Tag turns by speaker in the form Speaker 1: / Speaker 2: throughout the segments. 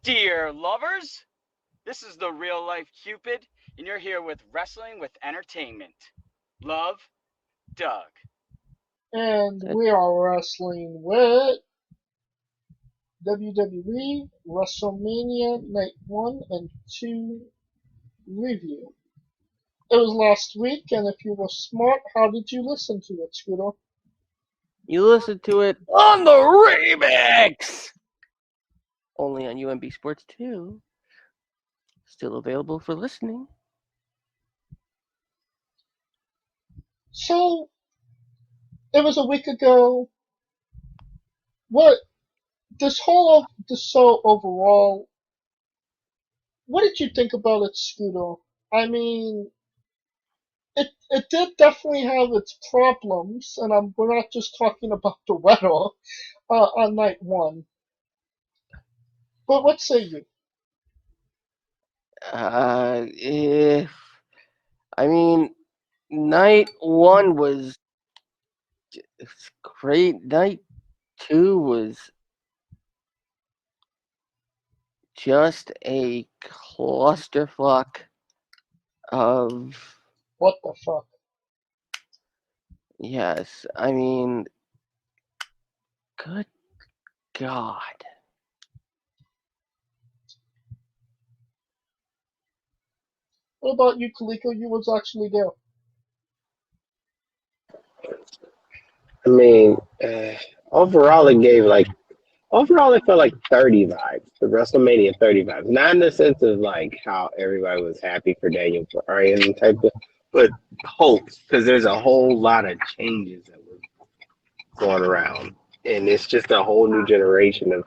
Speaker 1: Dear lovers, this is the real life Cupid, and you're here with Wrestling with Entertainment. Love, Doug.
Speaker 2: And we are wrestling with WWE WrestleMania Night 1 and 2 review. It was last week, and if you were smart, how did you listen to it, Scooter?
Speaker 3: You listen to it on the remix! Only on UMB Sports 2. Still available for listening.
Speaker 2: So, it was a week ago. What, this show overall, what did you think about it, Scooter? I mean, it did definitely have its problems, and we're not just talking about the weather on night one. But what say you?
Speaker 3: Night 1 was great. Night 2 was just a clusterfuck of...
Speaker 2: What the fuck?
Speaker 3: Yes, good God.
Speaker 2: What about you, Kaliko? You was actually there.
Speaker 4: I mean, overall it felt like 30 vibes, the WrestleMania 30 vibes. Not in the sense of like how everybody was happy for Daniel Bryan type of, but hope, because there's a whole lot of changes that were going around. And it's just a whole new generation of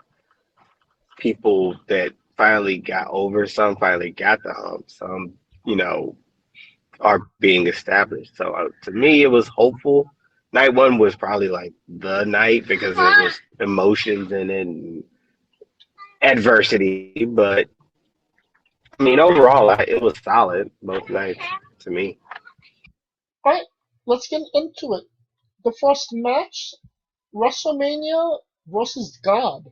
Speaker 4: people that finally got over, some finally got the hump, some, are being established. So to me, it was hopeful. Night 1 was probably like the night because it was emotions and adversity. But I mean, overall, it was solid both nights to me.
Speaker 2: Alright, let's get into it. The first match, WrestleMania versus God.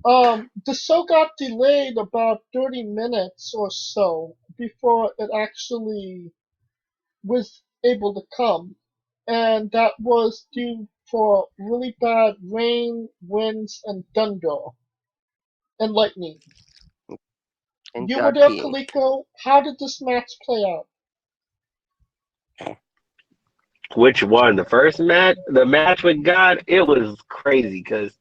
Speaker 2: The show got delayed about 30 minutes or so before it actually was able to come. And that was due for really bad rain, winds, and thunder, and lightning.
Speaker 3: And
Speaker 2: You were
Speaker 3: God
Speaker 2: there,
Speaker 3: being.
Speaker 2: Kaliko. How did this match play out?
Speaker 4: Which one? The first match? The match with God? It was crazy because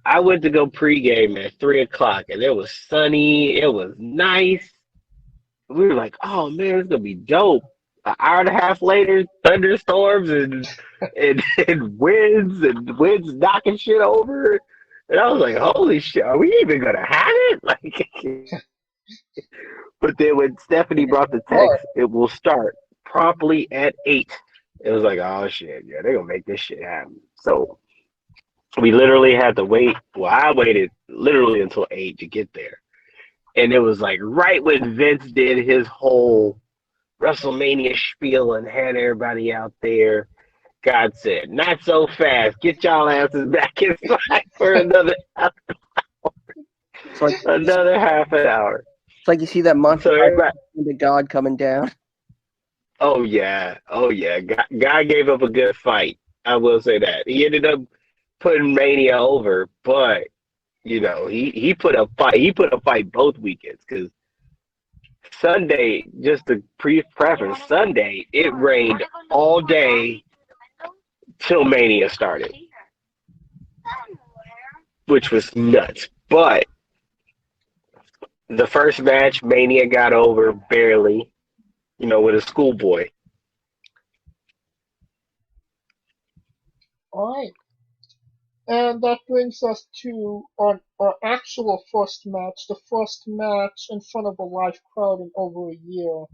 Speaker 4: I went to go pregame at 3 o'clock and it was sunny. It was nice. We were like, oh man, it's going to be dope. An hour and a half later, thunderstorms and winds knocking shit over. And I was like, holy shit, are we even going to have it? Like, but then when Stephanie brought the text, it will start promptly at 8. It was like, oh shit, yeah, they're going to make this shit happen. So we literally had to wait. Well, I waited literally until 8 to get there. And it was like right when Vince did his whole WrestleMania spiel and had everybody out there. God said, not so fast. Get y'all asses back inside for another half an hour. Another half an hour.
Speaker 3: It's like you see that monster into God coming down.
Speaker 4: Oh, yeah. God gave up a good fight. I will say that. He ended up putting Mania over, but, he put a fight. He put a fight both weekends because Sunday, just to preface, Sunday, it rained all day till Mania started, which was nuts. But the first match, Mania got over barely, with a schoolboy.
Speaker 2: All right. And that brings us to our actual first match, the first match in front of a live crowd in over a year.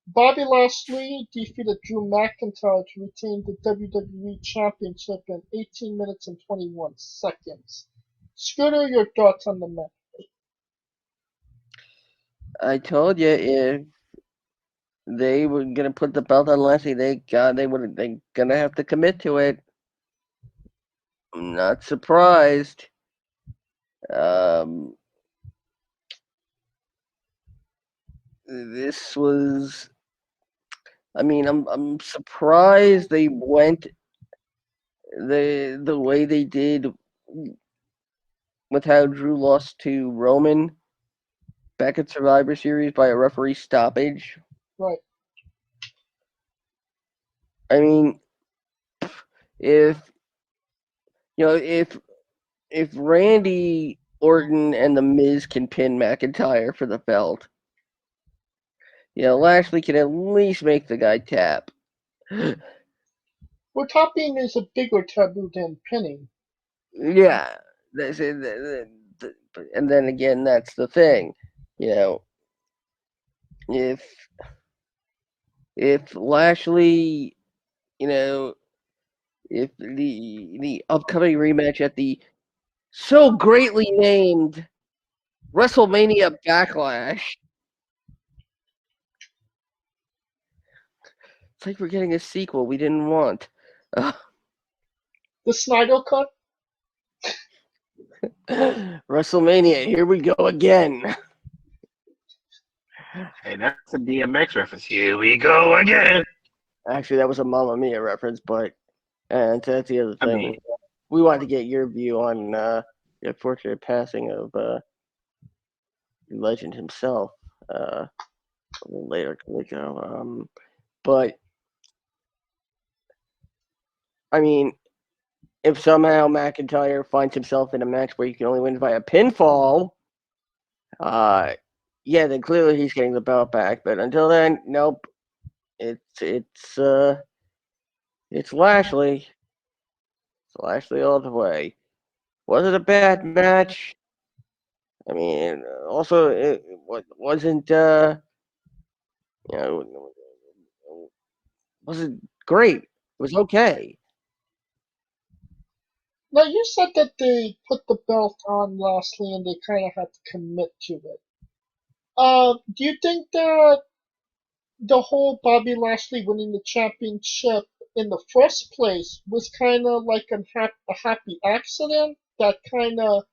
Speaker 2: Bobby Lashley defeated Drew McIntyre to retain the WWE Championship in 18 minutes and 21 seconds. Scooter, your thoughts on the match?
Speaker 3: I told you if they were gonna put the belt on Lashley, they gonna have to commit to it. I'm not surprised. Um, this was. I mean, I'm surprised they went the way they did with how Drew lost to Roman back at Survivor Series by a referee stoppage.
Speaker 2: Right.
Speaker 3: I mean, if if Randy Orton and The Miz can pin McIntyre for the belt, Lashley can at least make the guy tap.
Speaker 2: Well, topping is a bigger taboo than pinning.
Speaker 3: Yeah, and then again, that's the thing. If if Lashley, if the upcoming rematch at the so greatly named WrestleMania Backlash, it's like we're getting a sequel we didn't want.
Speaker 2: The Snyder Cut?
Speaker 3: WrestleMania, here we go again.
Speaker 4: Hey, that's a DMX reference. Here we go again.
Speaker 3: Actually, that was a Mamma Mia reference, but and that's the other
Speaker 4: I
Speaker 3: thing.
Speaker 4: mean,
Speaker 3: We wanted to get your view on the unfortunate passing of legend himself a little later ago. But I mean, if somehow McIntyre finds himself in a match where you can only win by a pinfall, yeah, then clearly he's getting the belt back. But until then, nope. It's Lashley. It's Lashley all the way. Was it a bad match? I mean, also it wasn't you know wasn't great. It was okay.
Speaker 2: Now, you said that they put the belt on Lashley and they kind of had to commit to it. Do you think that the whole Bobby Lashley winning the championship in the first place was kind of like a happy accident that kind of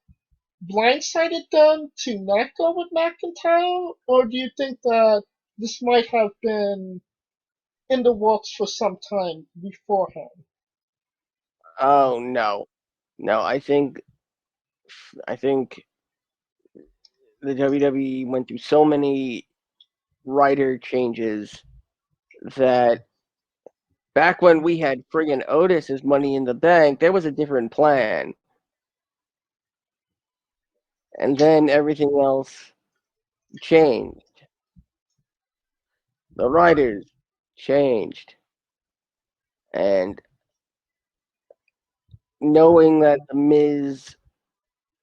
Speaker 2: blindsided them to not go with McIntyre? Or do you think that this might have been in the works for some time beforehand?
Speaker 3: Oh no, no. I think the WWE went through so many writer changes that back when we had friggin' Otis as Money in the Bank, there was a different plan, and then everything else changed. The writers changed, and knowing that the Miz,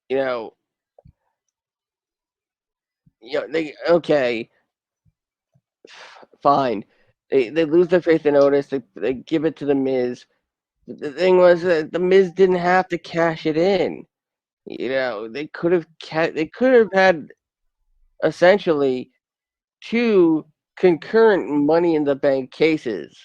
Speaker 3: you know, they okay, fine. They lose their faith in Otis. They give it to the Miz. The thing was that the Miz didn't have to cash it in. They could have had essentially two concurrent Money in the Bank cases.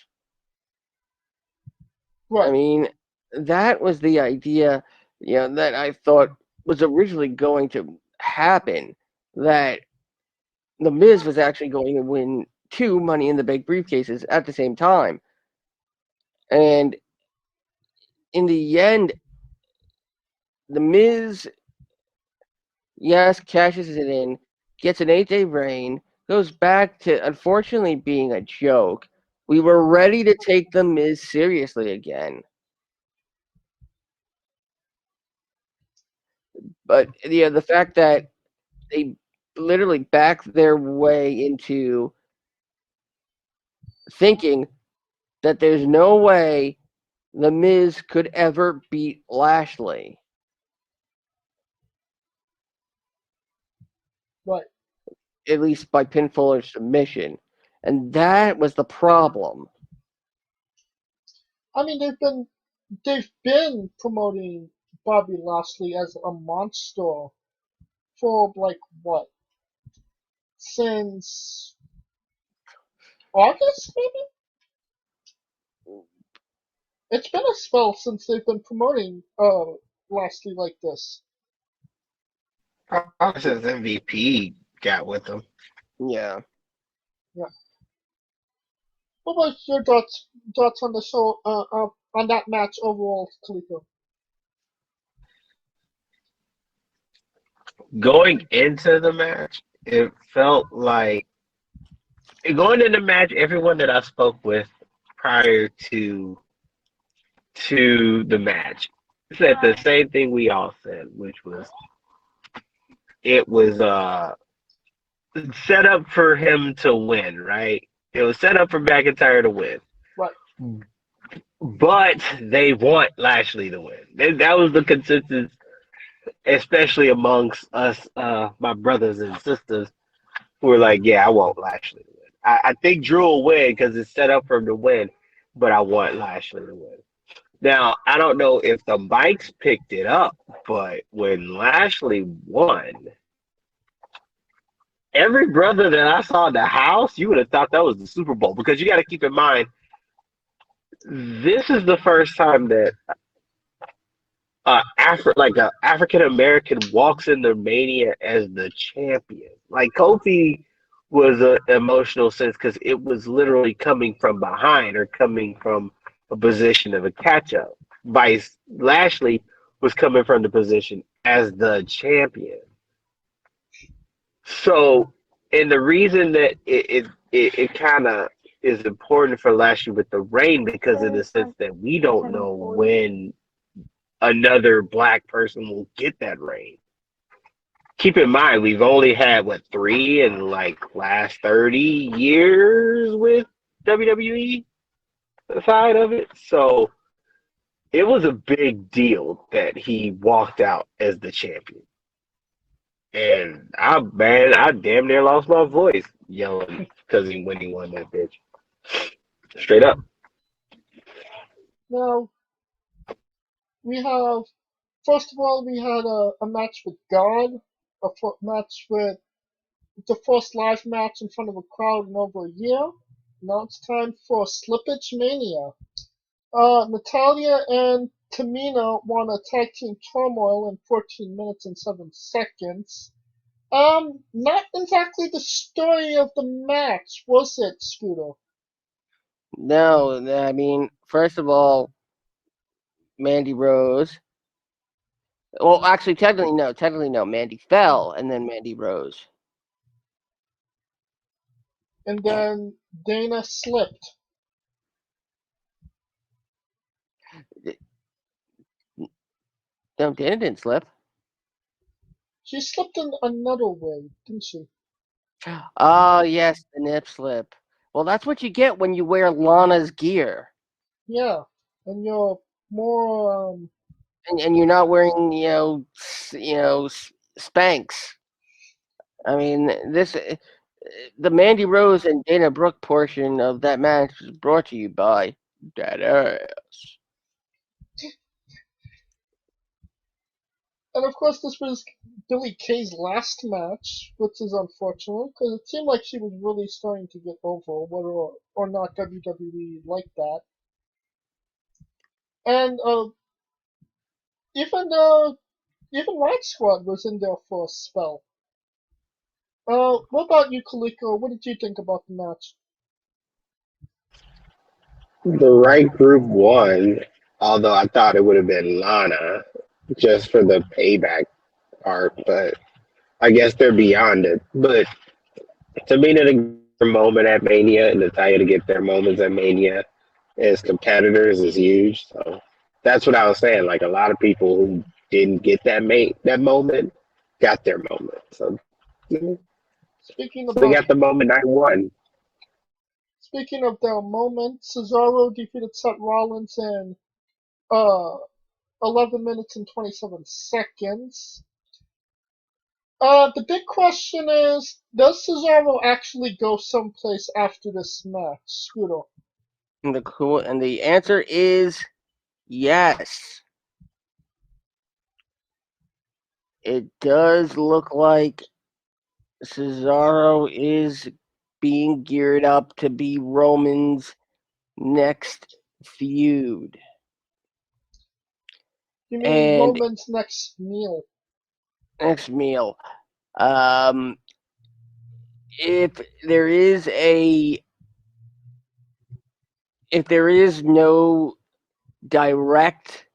Speaker 3: I
Speaker 2: Right.
Speaker 3: mean, that was the idea, that I thought was originally going to happen. That the Miz was actually going to win two Money in the Bank briefcases at the same time, and in the end, the Miz, yes, cashes it in, gets an 8-day reign, goes back to unfortunately being a joke. We were ready to take the Miz seriously again. But the fact that they literally backed their way into thinking that there's no way the Miz could ever beat Lashley,
Speaker 2: Right.
Speaker 3: at least by pinfall or submission. And that was the problem.
Speaker 2: I mean, they've been promoting Bobby Lashley as a monster for like what, since August maybe? It's been a spell since they've been promoting Lashley like this.
Speaker 4: Probably since MVP got with him.
Speaker 3: Yeah.
Speaker 2: Yeah. What about your thoughts on the show? On that match overall, Kaliko?
Speaker 4: Going into the match, it felt like going into the match. Everyone that I spoke with prior to the match said the same thing we all said, which was it was set up for him to win, right? It was set up for McIntyre to win.
Speaker 2: Right.
Speaker 4: But they want Lashley to win. That was the consensus, especially amongst us, my brothers and sisters, who were like, yeah, I want Lashley to win. I think Drew will win because it's set up for him to win, but I want Lashley to win. Now, I don't know if the mics picked it up, but when Lashley won, every brother that I saw in the house, you would have thought that was the Super Bowl because you got to keep in mind, this is the first time that a African American walks into Mania as the champion. Like Kofi was an emotional sense because it was literally coming from behind or coming from a position of a catch up. Vice Lashley was coming from the position as the champion. So, and the reason that it kind of is important for Lashley with the reign because in the sense that we don't know when another black person will get that reign. Keep in mind, we've only had three in like last 30 years with WWE side of it. So it was a big deal that he walked out as the champion. And I damn near lost my voice yelling because when he won that bitch. Straight up.
Speaker 2: Now we have. First of all, we had a match with God, match with the first live match in front of a crowd in over a year. Now it's time for Slippage Mania. Natalia and Tamina won a tag team turmoil in 14 minutes and 7 seconds. Not exactly the story of the match, was it, Scooter?
Speaker 3: No, I mean, first of all, Mandy Rose. Well, actually, technically no. Mandy fell, and then Mandy rose.
Speaker 2: And then Dana slipped.
Speaker 3: No, Dana didn't slip.
Speaker 2: She slipped in another way, didn't she?
Speaker 3: Oh, yes, the nip slip. Well, that's what you get when you wear Lana's gear.
Speaker 2: Yeah, and you're more
Speaker 3: And you're not wearing, Spanx. I mean, the Mandy Rose and Dana Brooke portion of that match was brought to you by that ass.
Speaker 2: And of course, this was Billie Kay's last match, which is unfortunate because it seemed like she was really starting to get over, whether or not WWE liked that. And even even Riot Squad was in there for a spell. What about you, Kaliko? What did you think about the match?
Speaker 4: The right group won, although I thought it would have been Lana just for the payback part, but I guess they're beyond it. But Tamina to get their moment at Mania and Natalia to get their moments at Mania as competitors is huge. So that's what I was saying. Like a lot of people who didn't get that moment got their moment. So
Speaker 2: Speaking
Speaker 4: they
Speaker 2: about
Speaker 4: got the moment night one.
Speaker 2: speaking of their moment, Cesaro defeated Seth Rollins in uh 11 minutes and 27 seconds. The big question is, does Cesaro actually go someplace after this match, Scooter?
Speaker 3: And the answer is yes. It does look like Cesaro is being geared up to be Roman's next feud.
Speaker 2: You mean
Speaker 3: And
Speaker 2: Roman's next meal?
Speaker 3: next meal. If there is no direct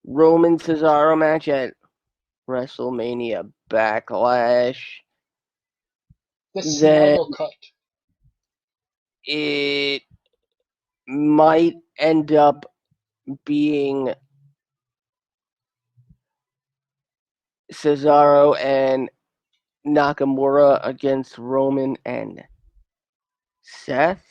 Speaker 3: Roman Cesaro match at WrestleMania Backlash,
Speaker 2: The
Speaker 3: then
Speaker 2: Snyder Cut.
Speaker 3: it might end up being Cesaro and Nakamura against Roman and Seth.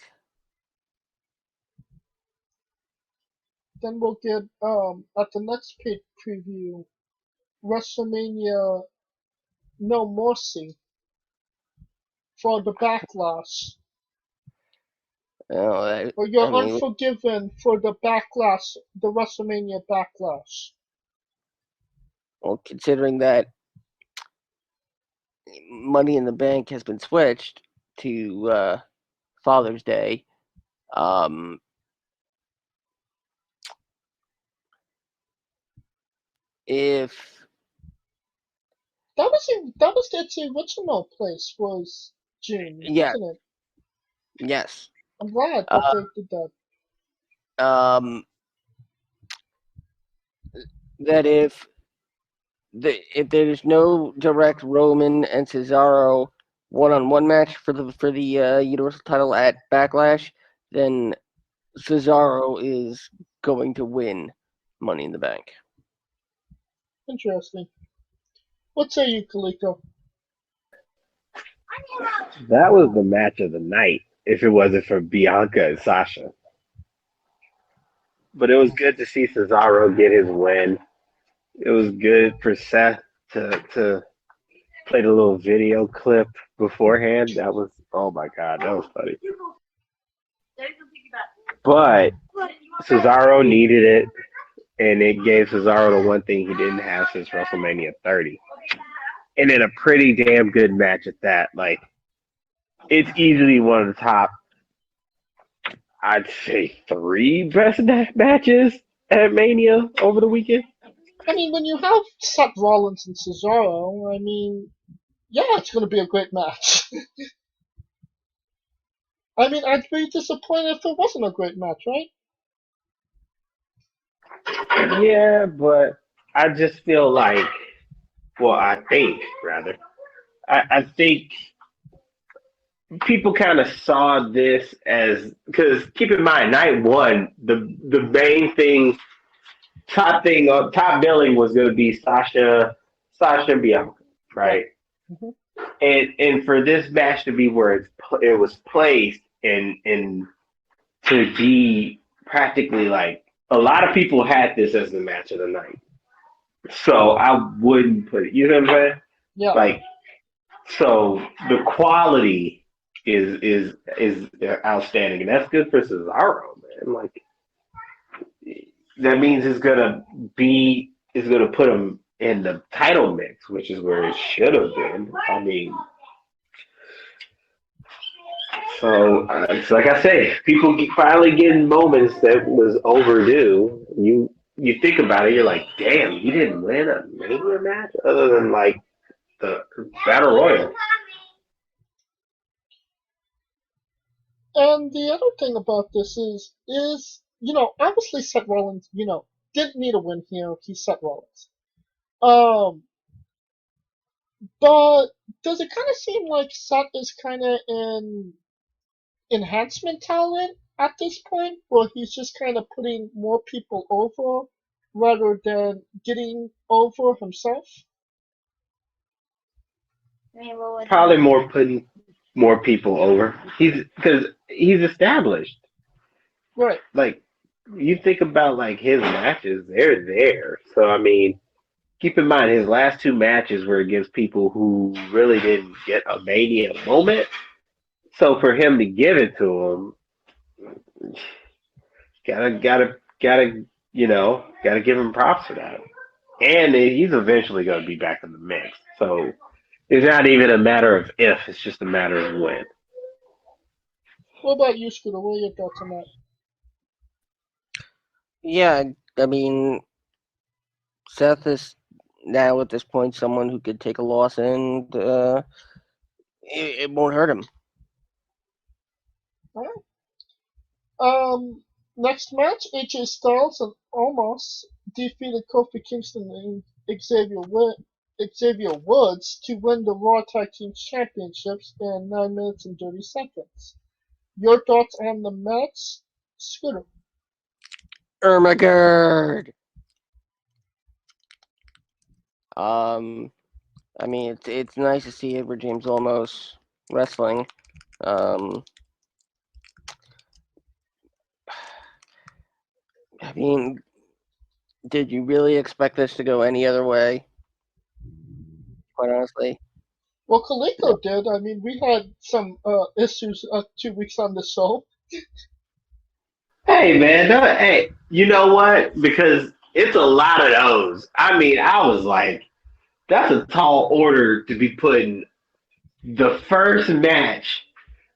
Speaker 2: Then we'll get at the next preview, WrestleMania No Mercy for the Backlash. Or you're Unforgiven for the Backlash, the WrestleMania Backlash.
Speaker 3: Well, considering that Money in the Bank has been switched to Father's Day, if
Speaker 2: that was its original place was June, wasn't it?
Speaker 3: Yes.
Speaker 2: I'm glad that they did that.
Speaker 3: That if there's no direct Roman and Cesaro one-on-one match for the Universal title at Backlash, then Cesaro is going to win Money in the Bank.
Speaker 2: Interesting. What say you, Kaliko?
Speaker 4: That was the match of the night if it wasn't for Bianca and Sasha. But it was good to see Cesaro get his win. It was good for Seth to play the little video clip beforehand. That was, oh my God, that was funny. But Cesaro needed it, and it gave Cesaro the one thing he didn't have since WrestleMania 30. And in a pretty damn good match at that. Like, it's easily one of the top, I'd say, 3 best matches at Mania over the weekend.
Speaker 2: I mean, when you have Seth Rollins and Cesaro, I mean, yeah, it's going to be a great match. I mean, I'd be disappointed if it wasn't a great match, right?
Speaker 4: Yeah, but I just feel like, well, I think, rather, I think people kind of saw this as, because keep in mind, night one, the main thing, top billing was going to be Sasha and Bianca, right?
Speaker 2: Mm-hmm.
Speaker 4: And for this match to be where it was placed and to be practically like, a lot of people had this as the match of the night. So I wouldn't put it, you know what I'm saying?
Speaker 2: Yeah.
Speaker 4: Like, so the quality is outstanding, and that's good for Cesaro, man. Like, that means it's gonna put him in the title mix, which is where it should have been. I mean, so it's like I say, people finally getting moments that was overdue. You think about it, you're like, damn, you didn't win a Mania match other than like the Battle Royal.
Speaker 2: And the other thing about this is obviously Seth Rollins, didn't need a win here. He's Seth Rollins. But does it kind of seem like Seth is kind of an enhancement talent at this point, where he's just kind of putting more people over rather than getting over himself?
Speaker 4: Probably more putting more people over. Because he's established.
Speaker 2: Right.
Speaker 4: Like, you think about like his matches, they're there. So I mean, keep in mind his last 2 matches were against people who really didn't get a Mania moment. So for him to give it to him, gotta give him props for that. And he's eventually gonna be back in the mix. So it's not even a matter of if; it's just a matter of when.
Speaker 2: What about you, Scooter? What are your thoughts on that?
Speaker 3: Yeah, I mean, Seth is now at this point, someone who could take a loss and it won't hurt him.
Speaker 2: All right. Next match, AJ Styles and Omos defeated Kofi Kingston and Xavier Woods to win the Raw Tag Team Championships in 9 minutes and 30 seconds. Your thoughts on the match, Scooter?
Speaker 3: Ermagerd. I mean, it's nice to see Edward James Olmos wrestling. I mean, did you really expect this to go any other way? Quite honestly.
Speaker 2: Well, Kaliko did. I mean, we had some issues 2 weeks on the show.
Speaker 4: Hey man, hey, you know what? Because it's a lot of those. I mean, I was like, that's a tall order to be putting the first match.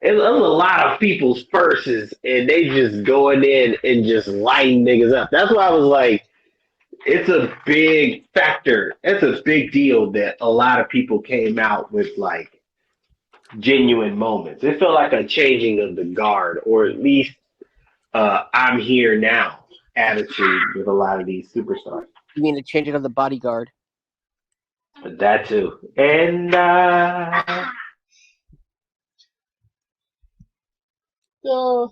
Speaker 4: It was a lot of people's firsts, and they just going in and just lighting niggas up. That's why I was like, it's a big factor. It's a big deal that a lot of people came out with like genuine moments. It felt like a changing of the guard, or at least I'm here now attitude with a lot of these superstars.
Speaker 3: You mean the changing of the bodyguard?
Speaker 4: That too. And
Speaker 2: The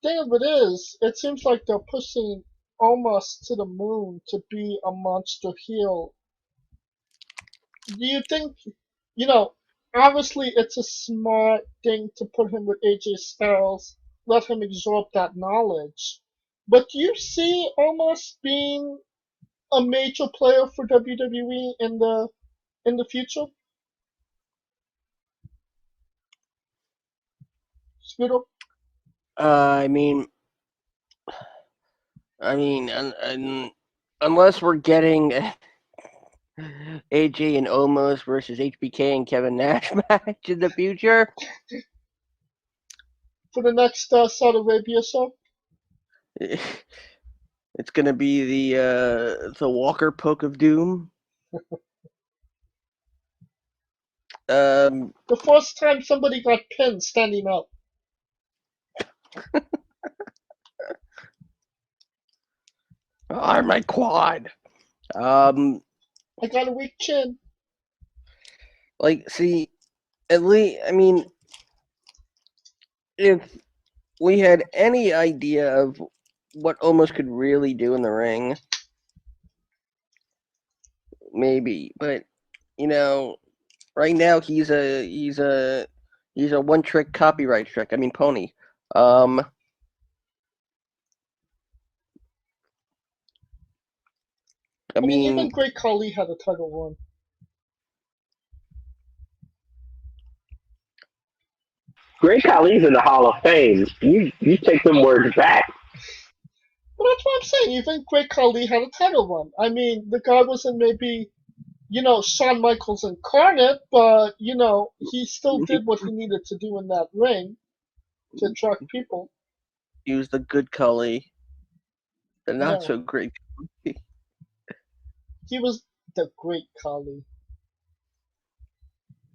Speaker 2: thing of it is, it seems like they're pushing Omos to the moon to be a monster heel. Do you think, obviously it's a smart thing to put him with AJ Styles, let him absorb that knowledge. But do you see Omos being a major player for WWE in the future? Scooter?
Speaker 3: I mean, unless we're getting AJ and Omos versus HBK and Kevin Nash match in the future.
Speaker 2: For the next Saudi Arabia show?
Speaker 3: It's gonna be the Walker Poke of Doom.
Speaker 2: The first time somebody got pinned standing up.
Speaker 3: My quad.
Speaker 2: I got a weak chin.
Speaker 3: Like, see, at least, I mean, if we had any idea of what Omos could really do in the ring, maybe. But right now he's a one-trick copyright trick. I mean, pony.
Speaker 2: I mean, even Great Khali had a title run.
Speaker 4: Great Khali's in the Hall of Fame. You take them words back.
Speaker 2: Well, that's what I'm saying. Even Great Khali had a title run. I mean, the guy wasn't maybe, Shawn Michaels incarnate, but, he still did what he needed to do in that ring to attract people.
Speaker 3: He was the good Khali, the not so great.
Speaker 2: He was the Great Khali.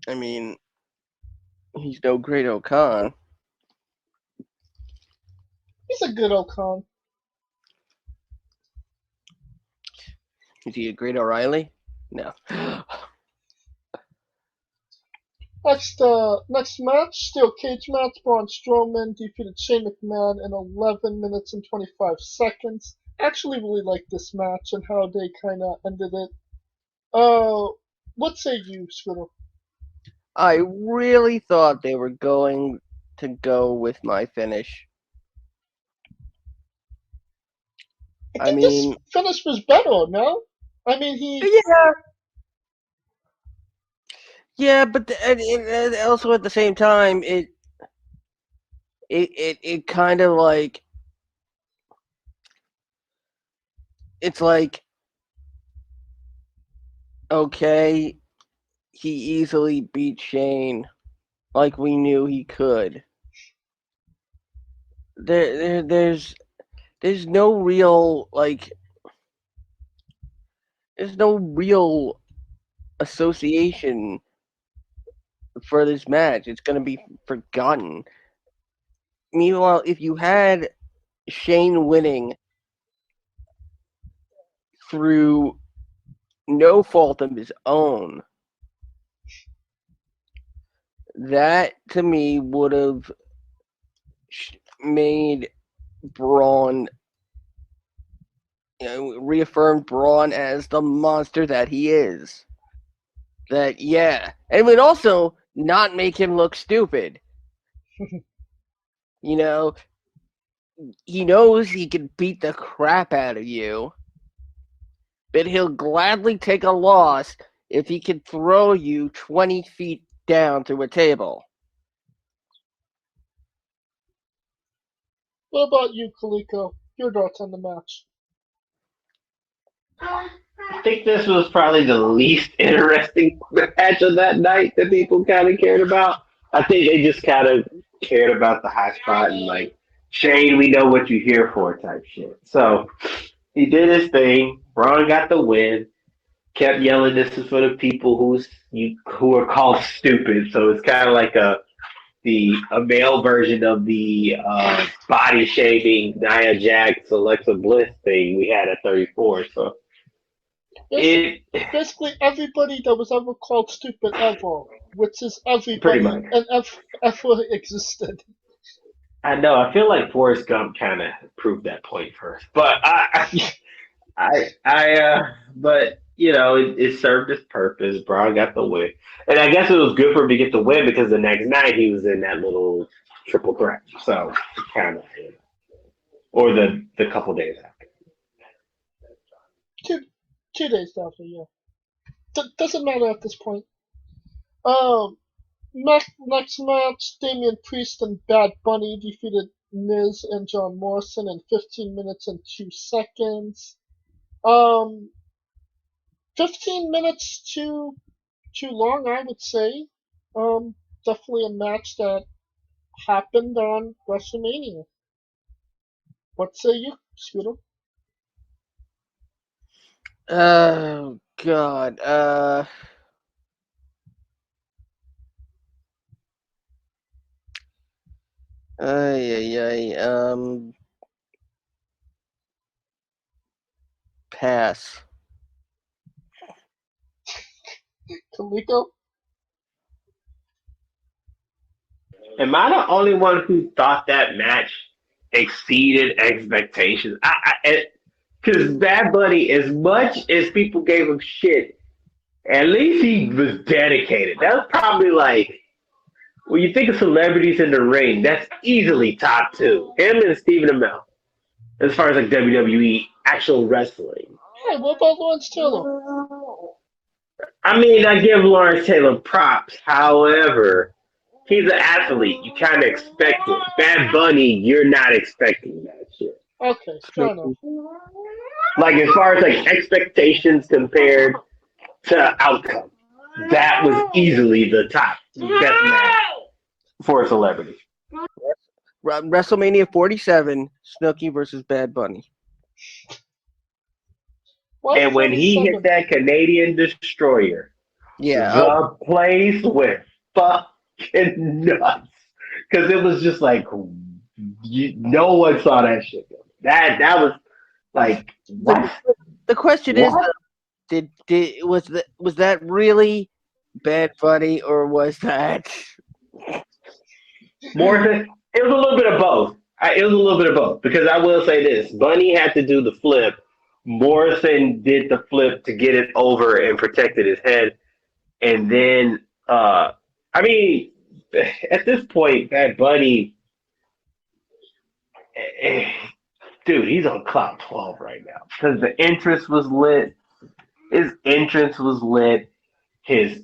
Speaker 3: I mean, he's no great O'Khan.
Speaker 2: He's a good O'Khan.
Speaker 3: Is he a great O'Reilly? No.
Speaker 2: Next match, steel cage match. Braun Strowman defeated Shane McMahon in 11 minutes and 25 seconds. Actually, really liked this match and how they kind of ended it. What say you, Scooter?
Speaker 3: I really thought they were going to go with my finish.
Speaker 2: I think this finish was better, no? I mean,
Speaker 3: Yeah, but also at the same time, it kind of like, it's like, okay, he easily beat Shane, like we knew he could. There's no real, like, there's no real association for this match. It's going to be forgotten. Meanwhile, if you had Shane winning through no fault of his own, that to me would have made Braun, reaffirmed Braun as the monster that he is. That, yeah. And it would also not make him look stupid. You know, he knows he can beat the crap out of you, but he'll gladly take a loss if he can throw you 20 feet down through a table.
Speaker 2: What about you, Kaliko? Your thoughts on the match?
Speaker 4: I think this was probably the least interesting match of that night that people kind of cared about. I think they just kind of cared about the high spot and like Shane, we know what you're here for type shit. So he did his thing. Braun got the win. Kept yelling, "This is for the people who are called stupid." So it's kind of like a male version of the body shaming Nia Jax, Alexa Bliss thing we had at 34. So it
Speaker 2: Basically, everybody that was ever called stupid ever, which is
Speaker 4: pretty
Speaker 2: everybody
Speaker 4: much.
Speaker 2: and ever existed.
Speaker 4: I know. I feel like Forrest Gump kind of proved that point first, but but it served its purpose. Braun got the win, and I guess it was good for him to get the win because the next night he was in that little triple threat. So kind of, or the couple days after.
Speaker 2: Two, 2 days after, yeah. Doesn't matter at this point. Um, next match, Damian Priest and Bad Bunny defeated Miz and John Morrison in 15 minutes and 2 seconds. 15 minutes too long, I would say. Definitely a match that happened on WrestleMania. What say you, Scooter?
Speaker 3: Oh, God. Ay, ay, ay. Pass.
Speaker 2: Kaliko?
Speaker 4: Am I the only one who thought that match exceeded expectations? Because Bad Bunny, as much as people gave him shit, at least he was dedicated. That was probably like when you think of celebrities in the ring, that's easily top two. Him and Stephen Amell, as far as like WWE actual wrestling.
Speaker 2: Hey, what about Lawrence Taylor?
Speaker 4: I mean, I give Lawrence Taylor props. However, he's an athlete. You kind of expect it. Bad Bunny, you're not expecting that shit.
Speaker 2: Okay, fair enough.
Speaker 4: Like as far as like expectations compared to outcome, that was easily the top best match for a celebrity.
Speaker 3: WrestleMania 47, Snooki versus Bad Bunny.
Speaker 2: Why
Speaker 4: And when he hit
Speaker 2: 47?
Speaker 4: that Canadian destroyer,
Speaker 3: Yeah.
Speaker 4: the place went fucking nuts because it was just like no one saw that shit. That was like what?
Speaker 3: The question is, was that really Bad Bunny, or was that
Speaker 4: Morrison? It was a little bit of both. It was a little bit of both because I will say this: Bunny had to do the flip. Morrison did the flip to get it over and protected his head, and then I mean, at this point, Bad Bunny, dude, he's on cloud 12 right now because the entrance was lit. His entrance was lit. His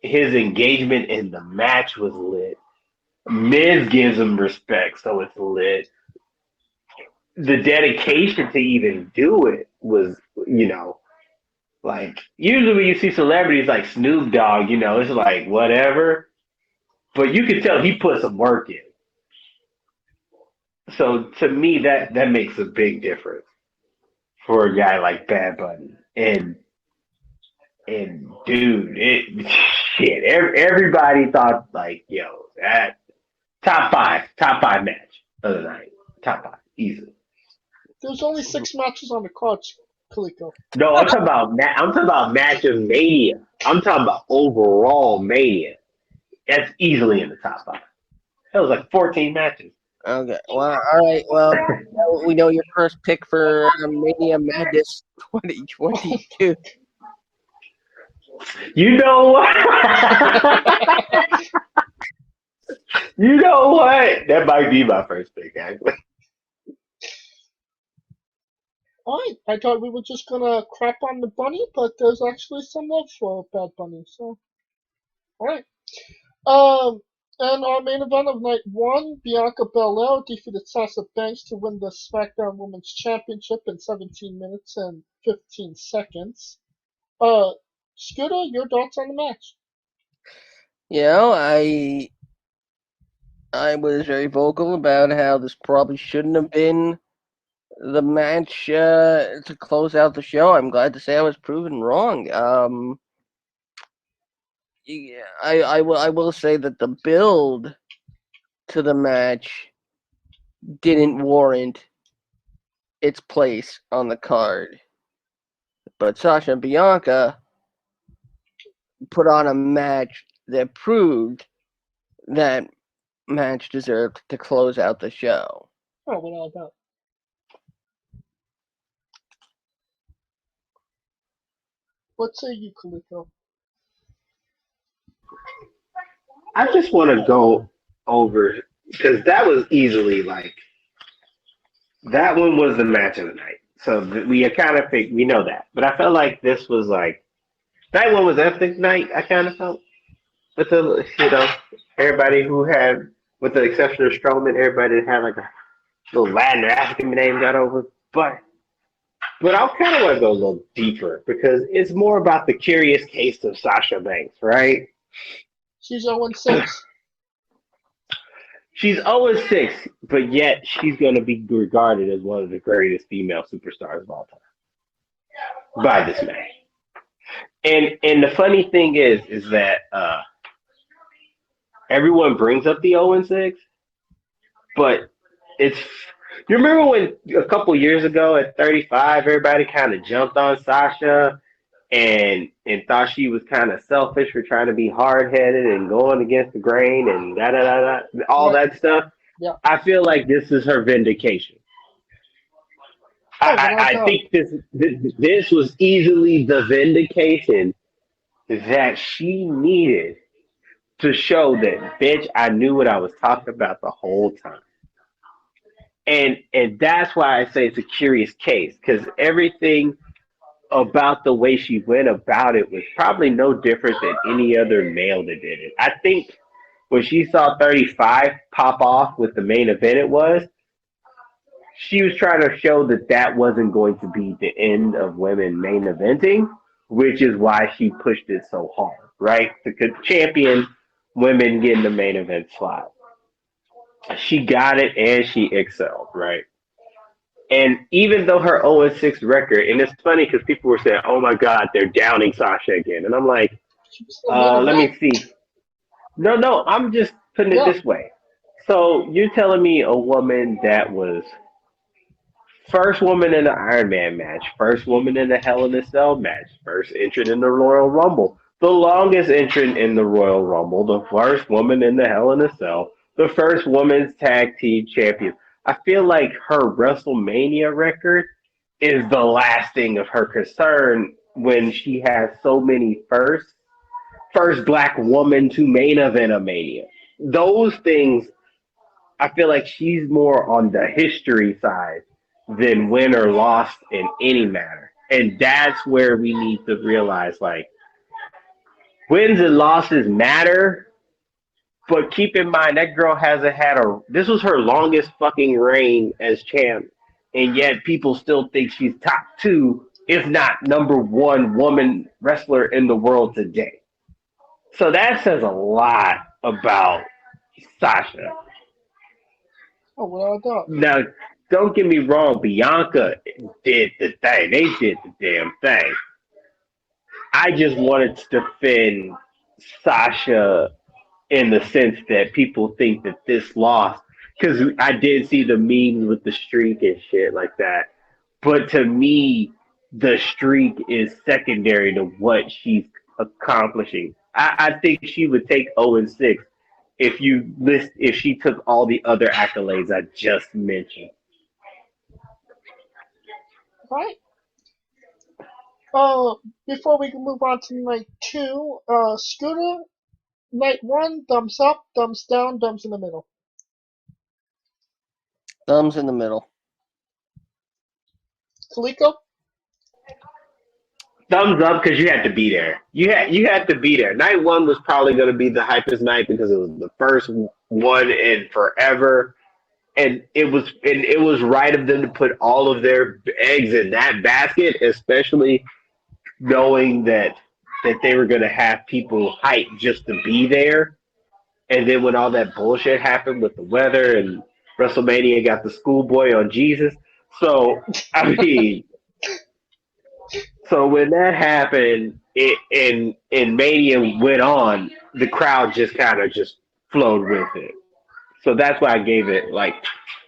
Speaker 4: engagement in the match was lit. Miz gives him respect, so it's lit. The dedication to even do it was, like usually when you see celebrities like Snoop Dogg, it's like whatever. But you can tell he put some work in. So to me, that makes a big difference for a guy like Bad Bunny. And And dude, everybody thought like, yo, that top five match of the night, top five, easily.
Speaker 2: There's only 6 matches on the cards, Kaliko.
Speaker 4: No, I'm talking about match of Mania. I'm talking about overall Mania. That's easily in the top five. That was like 14 matches.
Speaker 3: Okay. Well, all right. Well, we know your first pick for Mania Madness 2022.
Speaker 4: You know what? You know what? That might be my first pick, actually.
Speaker 2: Alright, I thought we were just gonna crap on the bunny, but there's actually some love for Bad Bunny, so. Alright. And our main event of night 1, Bianca Belair defeated Sasha Banks to win the SmackDown Women's Championship in 17 minutes and 15 seconds. Scooter, your thoughts on the match?
Speaker 3: You know, I was very vocal about how this probably shouldn't have been the match to close out the show. I'm glad to say I was proven wrong. Yeah, I will say that the build to the match didn't warrant its place on the card. But Sasha and Bianca put on a match that proved that match deserved to close out the show.
Speaker 2: Oh, without a doubt. What say you, Kaliko?
Speaker 4: I just want to go over because that was easily like that one was the match of the night. So we kind of think we know that, but I felt like this was like that one was epic night. I kind of felt with the everybody who had, with the exception of Strowman, everybody that had like a little Latin or African name got over. But I kind of want to go a little deeper because it's more about the curious case of Sasha Banks, right?
Speaker 2: She's 0-6.
Speaker 4: She's 0-6, but yet she's going to be regarded as one of the greatest female superstars of all time by this man. And the funny thing is that everyone brings up the 0-6, but it's, you remember when a couple years ago at 35, everybody kind of jumped on Sasha and thought she was kind of selfish for trying to be hard headed and going against the grain and all that stuff.
Speaker 2: Yeah.
Speaker 4: I feel like this is her vindication. I think this was easily the vindication that she needed to show that, bitch, I knew what I was talking about the whole time. And that's why I say it's a curious case, because everything about the way she went about it was probably no different than any other male that did it. I think when she saw 35 pop off with the main event she was trying to show that wasn't going to be the end of women main eventing, which is why she pushed it so hard, right? To champion women getting the main event slot. She got it and she excelled, right? And even though her 0-6 record, and it's funny because people were saying, oh my God, they're downing Sasha again. And I'm like, let me see. No, I'm just putting it this way. So you're telling me a woman that was first woman in the Iron Man match, first woman in the Hell in a Cell match, first entrant in the Royal Rumble, the longest entrant in the Royal Rumble, the first woman in the Hell in a Cell, the first women's tag team champion. I feel like her WrestleMania record is the last thing of her concern when she has so many first black woman to main event a Mania. Those things, I feel like she's more on the history side than win or lost in any matter. And that's where we need to realize, like, wins and losses matter, but keep in mind that girl hasn't had this was her longest fucking reign as champ, and yet people still think she's top 2, if not number 1 woman wrestler in the world today. So that says a lot about Sasha.
Speaker 2: Oh, well done.
Speaker 4: Now, don't get me wrong, Bianca did the thing. They did the damn thing. I just wanted to defend Sasha in the sense that people think that this loss, because I did see the memes with the streak and shit like that. But to me, the streak is secondary to what she's accomplishing. I think she would take 0-6 if she took all the other accolades I just mentioned.
Speaker 2: Right. Before we can move on to night two, Scooter, night one, thumbs up, thumbs down, thumbs in the middle.
Speaker 3: Thumbs in the middle.
Speaker 2: Kaliko?
Speaker 4: Thumbs up because you had to be there. You had to be there. Night one was probably going to be the hypest night because it was the first one in forever, and it was right of them to put all of their eggs in that basket, especially knowing that they were going to have people hyped just to be there. And then when all that bullshit happened with the weather and WrestleMania got the schoolboy on Jesus, so I mean. So when that happened, and Mania went on, the crowd just kind of just flowed with it. So that's why I gave it like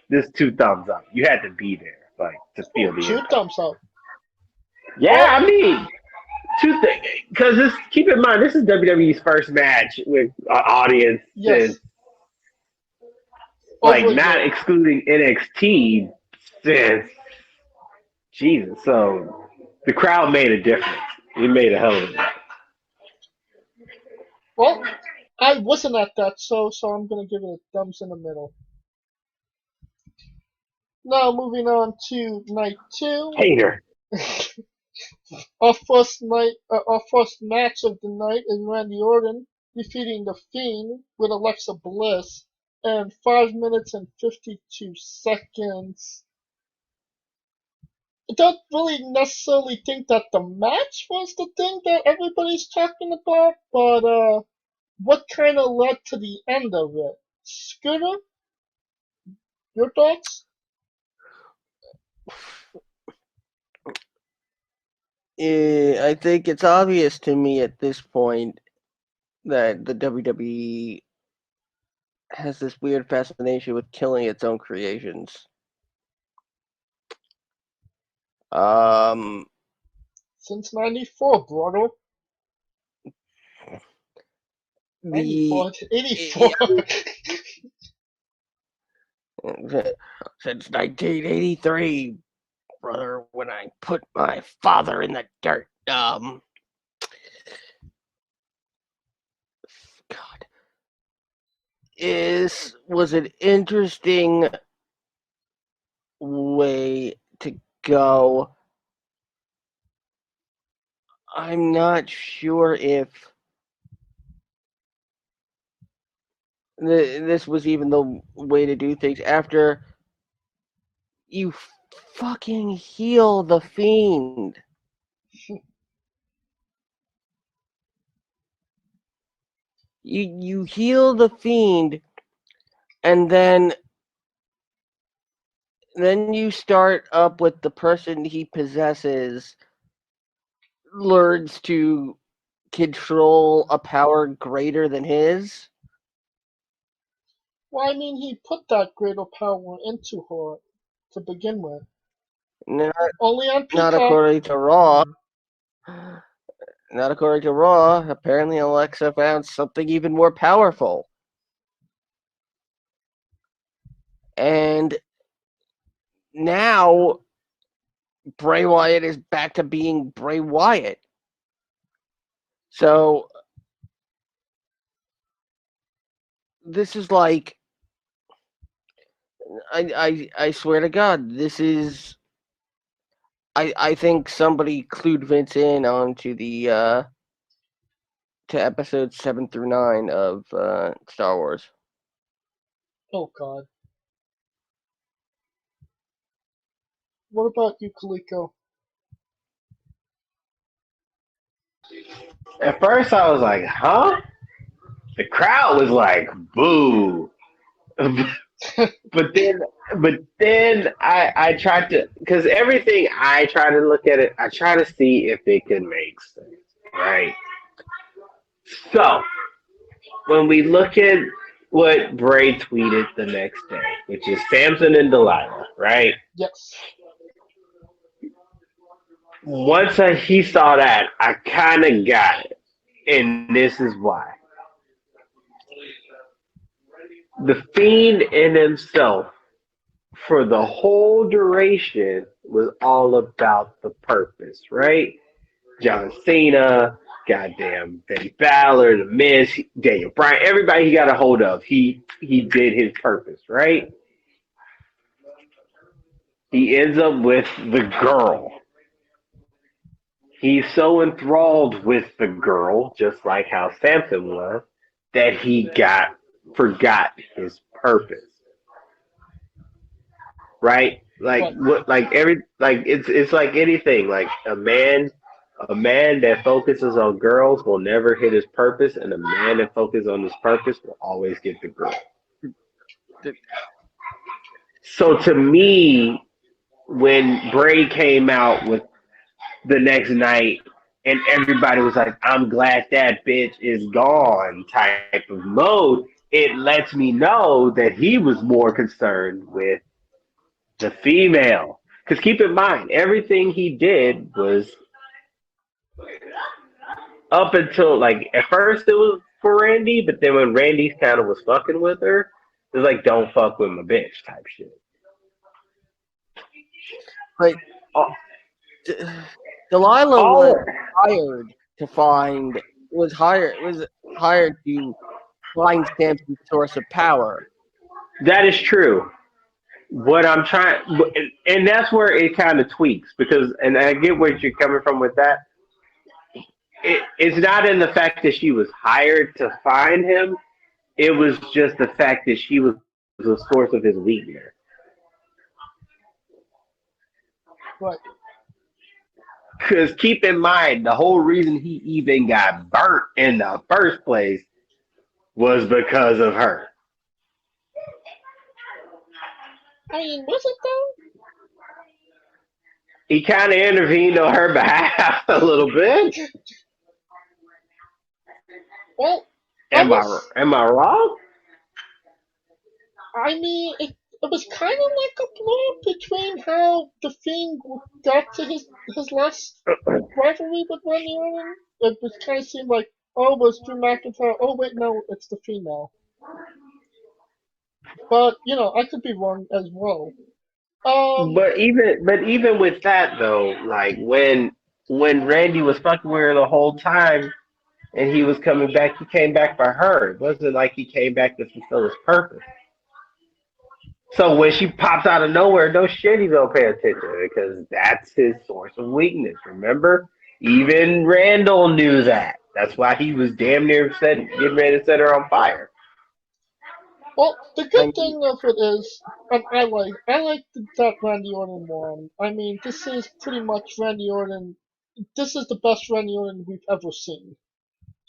Speaker 4: this 2 thumbs up. You had to be there, like to feel the
Speaker 2: Two
Speaker 4: impact.
Speaker 2: thumbs up.
Speaker 4: Yeah, I mean, two things. Because keep in mind, this is WWE's first match with an audience
Speaker 2: Yes.
Speaker 4: since, like,
Speaker 2: Over
Speaker 4: not
Speaker 2: here.
Speaker 4: excluding NXT since Jesus. So the crowd made a difference. It made a hell of a difference.
Speaker 2: Well, I wasn't at that, so I'm gonna give it a thumbs in the middle. Now moving on to night two.
Speaker 4: Hater.
Speaker 2: Our first match of the night is Randy Orton defeating The Fiend with Alexa Bliss in 5 minutes and 52 seconds. I don't really necessarily think that the match was the thing that everybody's talking about, but what kind of led to the end of it? Scooter, your thoughts?
Speaker 3: I think it's obvious to me at this point that the WWE has this weird fascination with killing its own creations.
Speaker 2: Since 94, brother.
Speaker 3: The
Speaker 2: 94, 84.
Speaker 3: Since 1983, brother, when I put my father in the dirt. God. Was an interesting way to go. I'm not sure if this was even the way to do things after you fucking heal the Fiend. You heal the Fiend, and then you start up with the person he possesses learns to control a power greater than his.
Speaker 2: Well, I mean, he put that greater power into her to begin with.
Speaker 3: Not,
Speaker 2: Only on
Speaker 3: not
Speaker 2: Peacock.
Speaker 3: according to Raw. Not according to Raw. Apparently, Alexa found something even more powerful. And now Bray Wyatt is back to being Bray Wyatt. So this is like, I swear to God, this is. I think somebody clued Vince in onto the to episodes 7 through 9 of Star Wars.
Speaker 2: Oh, God. What about you, Kaliko?
Speaker 4: At first, I was like, huh? The crowd was like, boo. but then I tried to, because everything I try to look at it, I try to see if it could make sense. right? So when we look at what Bray tweeted the next day, which is Samson and Delilah, right?
Speaker 2: Yes.
Speaker 4: Once he saw that, I kind of got it, and this is why. The Fiend in himself, for the whole duration, was all about the purpose, right? John Cena, goddamn Benny Fowler, The Miz, Daniel Bryan, everybody he got a hold of, he did his purpose, right? He ends up with the girl. He's so enthralled with the girl, just like how Samson was, that he forgot his purpose. Right? Like
Speaker 2: But
Speaker 4: what it's like anything. Like a man that focuses on girls will never hit his purpose, and a man that focuses on his purpose will always get the girl. So to me, when Bray came out with the next night and everybody was like, I'm glad that bitch is gone type of mode, it lets me know that he was more concerned with the female. Because keep in mind, everything he did was up until, like, at first it was for Randy, but then when Randy kind of was fucking with her, it was like, don't fuck with my bitch type shit.
Speaker 3: But
Speaker 4: All,
Speaker 3: Delilah was
Speaker 4: all
Speaker 3: hired to find was hired to find Samson's source of power.
Speaker 4: that is true. What I'm trying, and that's where it kind of tweaks because, and I get where you're coming from with that. It's not in the fact that she was hired to find him. It was just the fact that she was the source of his weakness.
Speaker 2: right.
Speaker 4: Because keep in mind, the whole reason he even got burnt in the first place was because of her.
Speaker 2: I mean, was it though?
Speaker 4: He kind of intervened on her behalf a little bit.
Speaker 2: Well, I
Speaker 4: Am I
Speaker 2: was.
Speaker 4: am I wrong?
Speaker 2: I mean, it was kind of like a blur between how the Fiend got to his last rivalry with Randy Orton. It was kind of seemed like, oh, it was Drew McIntyre. Oh, wait, no, it's the Fiend now. But I could be wrong as well. Um,
Speaker 4: But even with that though, like when Randy was fucking with her the whole time and he was coming back, he came back for her. It wasn't like he came back to fulfill his purpose. So when she pops out of nowhere, no shit, he's gonna pay attention because that's his source of weakness. Remember, even Randall knew that. That's why he was damn near getting ready to set her on fire.
Speaker 2: well, the good
Speaker 3: I mean,
Speaker 2: thing of it is, and I like that Randy Orton won. I mean, this is pretty much Randy Orton. This is the best Randy Orton we've ever seen.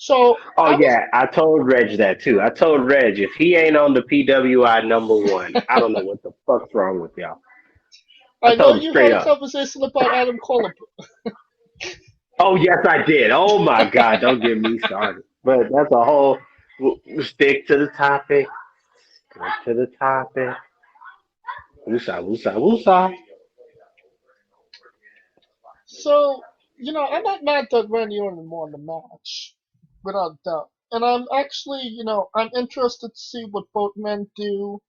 Speaker 2: So
Speaker 4: Oh
Speaker 2: I was,
Speaker 4: yeah, I told Reg that too. I told Reg if he ain't on the PWI #1, I don't know what the fuck's wrong with y'all. I
Speaker 2: I know
Speaker 4: told him
Speaker 2: you
Speaker 4: straight
Speaker 2: had a
Speaker 4: up.
Speaker 2: conversation about Adam Cole.
Speaker 4: Oh yes, I did. Oh my God, don't get me started. But that's a whole. Stick to the topic. Stick to the topic. Woosah, woosah, woosah.
Speaker 2: So, I'm not mad that Randy Orton won the match, without a doubt. And I'm actually, I'm interested to see what both men do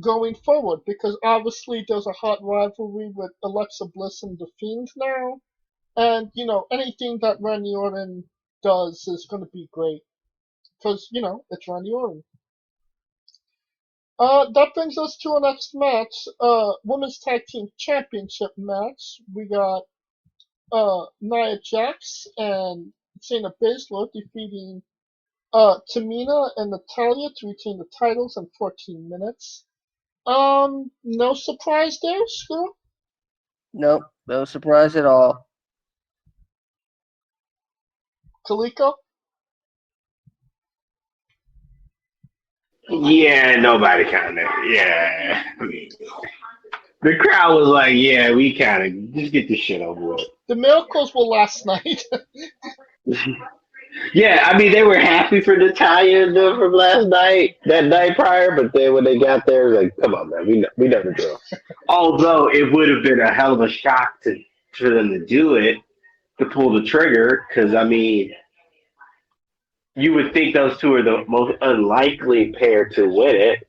Speaker 2: going forward, because obviously there's a hot rivalry with Alexa Bliss and The Fiend now. And, anything that Randy Orton does is going to be great, because, it's Randy Orton. That brings us to our next match, Women's Tag Team Championship match. We got Nia Jax and Shayna Baszler defeating Tamina and Natalia to retain the titles in 14 minutes. No surprise there, Screw.
Speaker 3: nope, no surprise at all.
Speaker 2: Kaliko?
Speaker 4: Yeah, nobody kind of. Yeah, I mean, the crowd was like, "Yeah, we kind of just get this shit over with."
Speaker 2: The miracles were last night.
Speaker 4: Yeah, I mean they were happy for the tie-in from last night, that night prior, but then when they got there, it was like, come on, man, we know the drill. Although it would have been a hell of a shock to for them to do it, to pull the trigger, because I mean, you would think those two are the most unlikely pair to win it.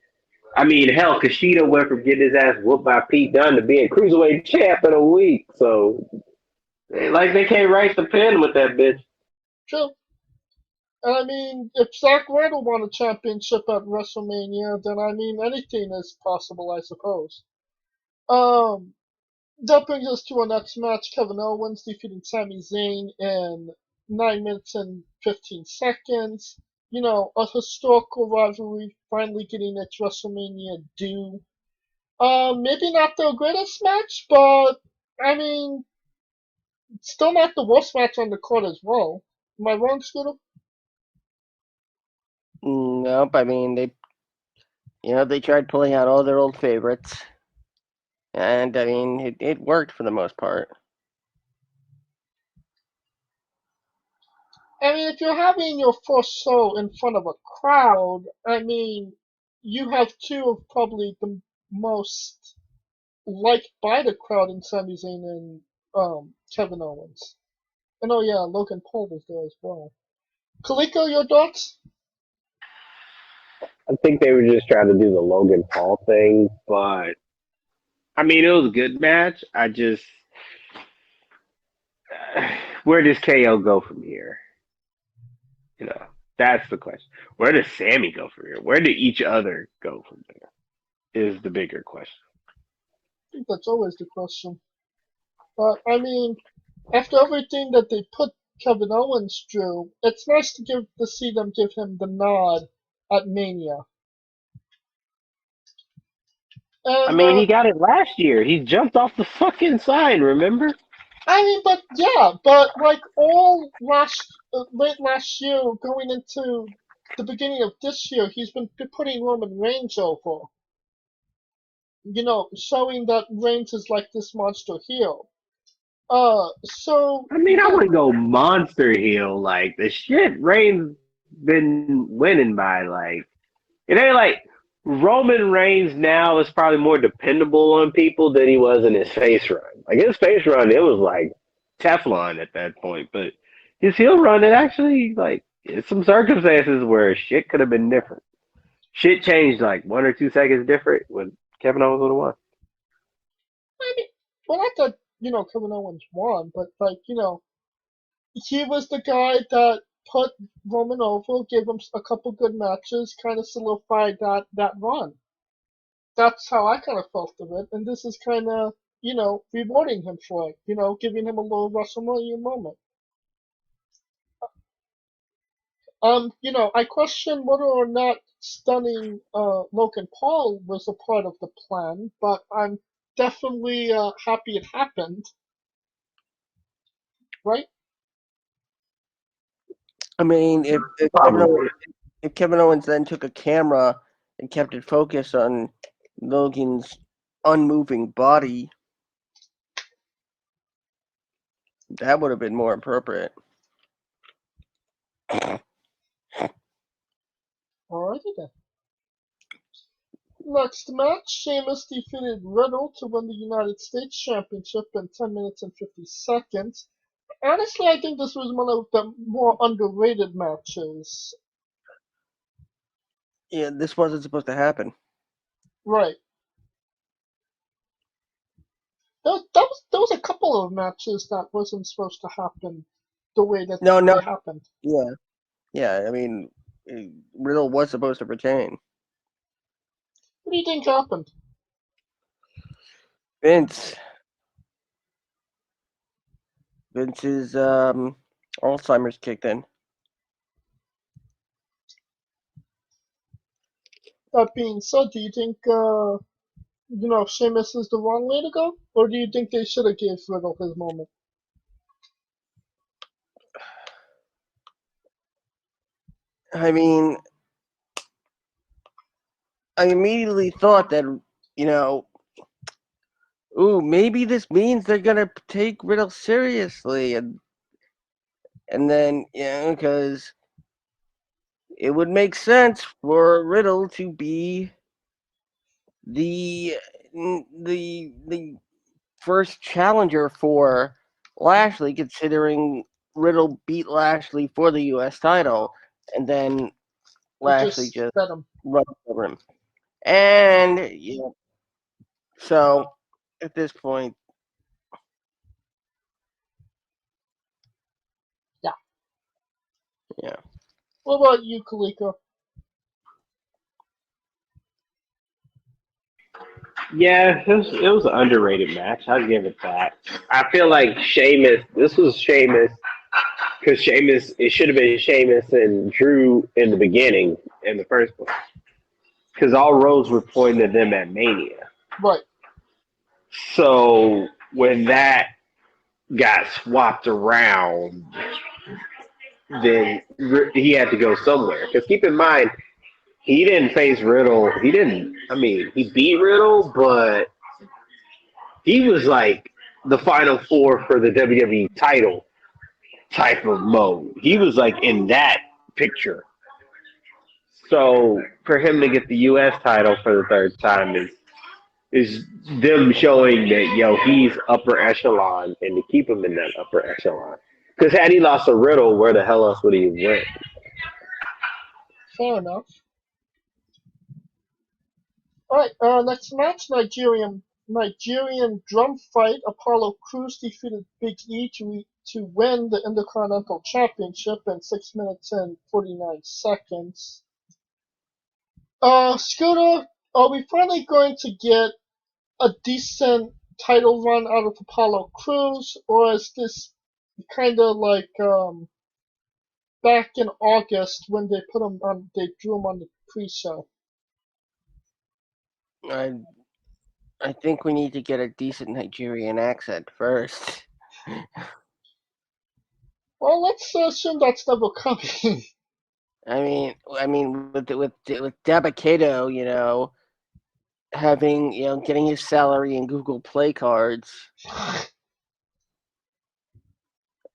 Speaker 4: I mean, hell, Kushida went from getting his ass whooped by Pete Dunne to being cruiserweight champ in a week, so like they can't write the pen with that bitch.
Speaker 2: True. And I mean, if Zack Ryder won a championship at WrestleMania, then I mean, anything is possible, I suppose. Um, that brings us to our next match. Kevin Owens defeating Sami Zayn in 9 minutes and 15 seconds. You know, a historical rivalry finally getting its WrestleMania due. Maybe not the greatest match, but I mean, still not the worst match on the card as well. Am I wrong, Scooter?
Speaker 3: Nope. I mean, they tried pulling out all their old favorites, and I mean, it worked for the most part.
Speaker 2: I mean, if you're having your first show in front of a crowd, I mean, you have two of probably the most liked by the crowd in Sami Zayn and Kevin Owens. And oh yeah, Logan Paul was there as well. Kaliko, your thoughts?
Speaker 4: I think they were just trying to do the Logan Paul thing, but I mean, it was a good match. I just, where does KO go from here? You know, that's the question. Where does Sammy go from here? Where do each other go from there? Is the bigger question.
Speaker 2: I think that's always the question. But I mean, after everything that they put Kevin Owens through, it's nice to see them give him the nod at Mania.
Speaker 4: I
Speaker 2: And
Speaker 4: mean, he got it last year. He jumped off the fucking sign. Remember?
Speaker 2: I mean, but yeah, but like all late last year, going into the beginning of this year, he's been putting Roman Reigns over. You know, showing that Reigns is like this monster heel. So
Speaker 4: I mean, I
Speaker 2: yeah,
Speaker 4: wouldn't go monster heel like the shit Reigns been winning by. Like it ain't like Roman Reigns now is probably more dependable on people than he was in his face run. Like his face run, it was like Teflon at that point. But his heel run, it actually like it's some circumstances where shit could have been different. Shit changed like 1 or 2 seconds different when Kevin Owens would have won.
Speaker 2: I mean, well, not that Kevin Owens won, but like he was the guy that put Roman over, gave him a couple good matches, kind of solidified that run. That's how I kind of felt of it, and this is kind of rewarding him for it, giving him a little WrestleMania moment. I question whether or not stunning Logan Paul was a part of the plan, but I'm definitely happy it happened, right?
Speaker 3: I mean, if Kevin Owens then took a camera and kept it focused on Logan's unmoving body, that would have been more appropriate.
Speaker 2: Alrighty then. Next match, Sheamus defeated Riddle to win the United States Championship in 10 minutes and 50 seconds. Honestly, I think this was one of the more underrated matches.
Speaker 3: Yeah, this wasn't supposed to happen.
Speaker 2: Right. There was a couple of matches that wasn't supposed to happen the way that
Speaker 3: No,
Speaker 2: they happened.
Speaker 3: yeah. I mean, Riddle was supposed to retain.
Speaker 2: What do you think happened?
Speaker 3: Vince's Alzheimer's kicked in.
Speaker 2: That being said, do you think Sheamus is the wrong way to go, or do you think they should have gave Riddle his moment?
Speaker 3: I mean, I immediately thought that, maybe this means they're gonna take Riddle seriously, and And then, because it would make sense for Riddle to be the first challenger for Lashley, considering Riddle beat Lashley for the U.S. title, and then Lashley just
Speaker 2: bet him.
Speaker 3: run over him. And so at this point, yeah.
Speaker 2: What about you, Kaliko?
Speaker 4: Yeah, it was an underrated match. I'll give it that. I feel like this was Sheamus, because it should have been Sheamus and Drew in the beginning, in the first place. Because all roads were pointing to them at Mania.
Speaker 2: Right.
Speaker 4: So when that got swapped around, then he had to go somewhere. Because keep in mind, he didn't face Riddle. He beat Riddle, but he was like the final four for the WWE title type of mode. He was like in that picture. So for him to get the U.S. title for the third time is them showing that, he's upper echelon, and to keep him in that upper echelon. Because had he lost to Riddle, where the hell else would he have went?
Speaker 2: Fair enough. Alright, next match, Nigerian drum fight. Apollo Crews defeated Big E to win the Intercontinental Championship in 6 minutes and 49 seconds. Scooter, are we finally going to get a decent title run out of Apollo Crews, or is this kind of like back in August when they drew him on the pre-show?
Speaker 3: I think we need to get a decent Nigerian accent first.
Speaker 2: Well, let's assume that's never coming.
Speaker 3: I mean, with Dabba-Kato, having getting his salary in Google Play cards,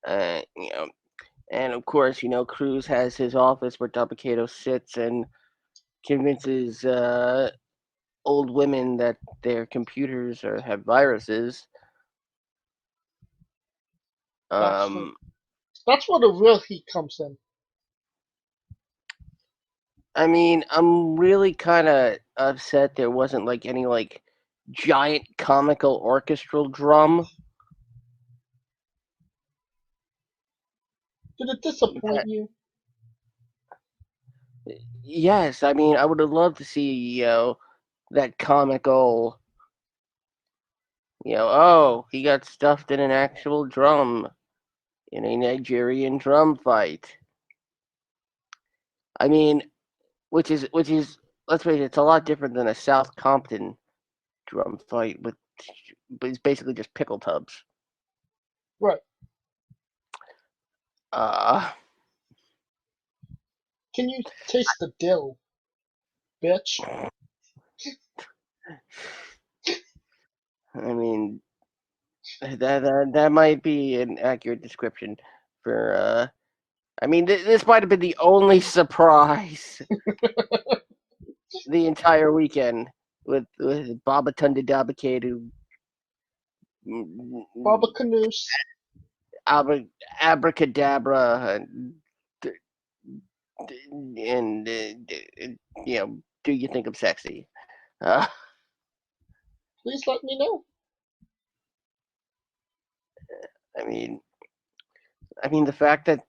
Speaker 3: and of course, Cruz has his office where Dabba-Kato sits and convinces old women that their computers have viruses.
Speaker 2: That's where the real heat comes in.
Speaker 3: I mean, I'm really kind of upset there wasn't any giant comical orchestral drum.
Speaker 2: Did it disappoint you?
Speaker 3: Yes, I mean, I would have loved to see that comical. Oh, he got stuffed in an actual drum in a Nigerian drum fight. I mean, which is let's face it, it's a lot different than a South Compton drum fight but it's basically just pickle tubs.
Speaker 2: Right. Can you taste the dill, bitch?
Speaker 3: I mean, that might be an accurate description for. I mean, this might have been the only surprise the entire weekend with Babatunde Dabba-Kato,
Speaker 2: Baba Canoes,
Speaker 3: Abracadabra, and do you think I'm sexy?
Speaker 2: Please let me know.
Speaker 3: I mean, the fact that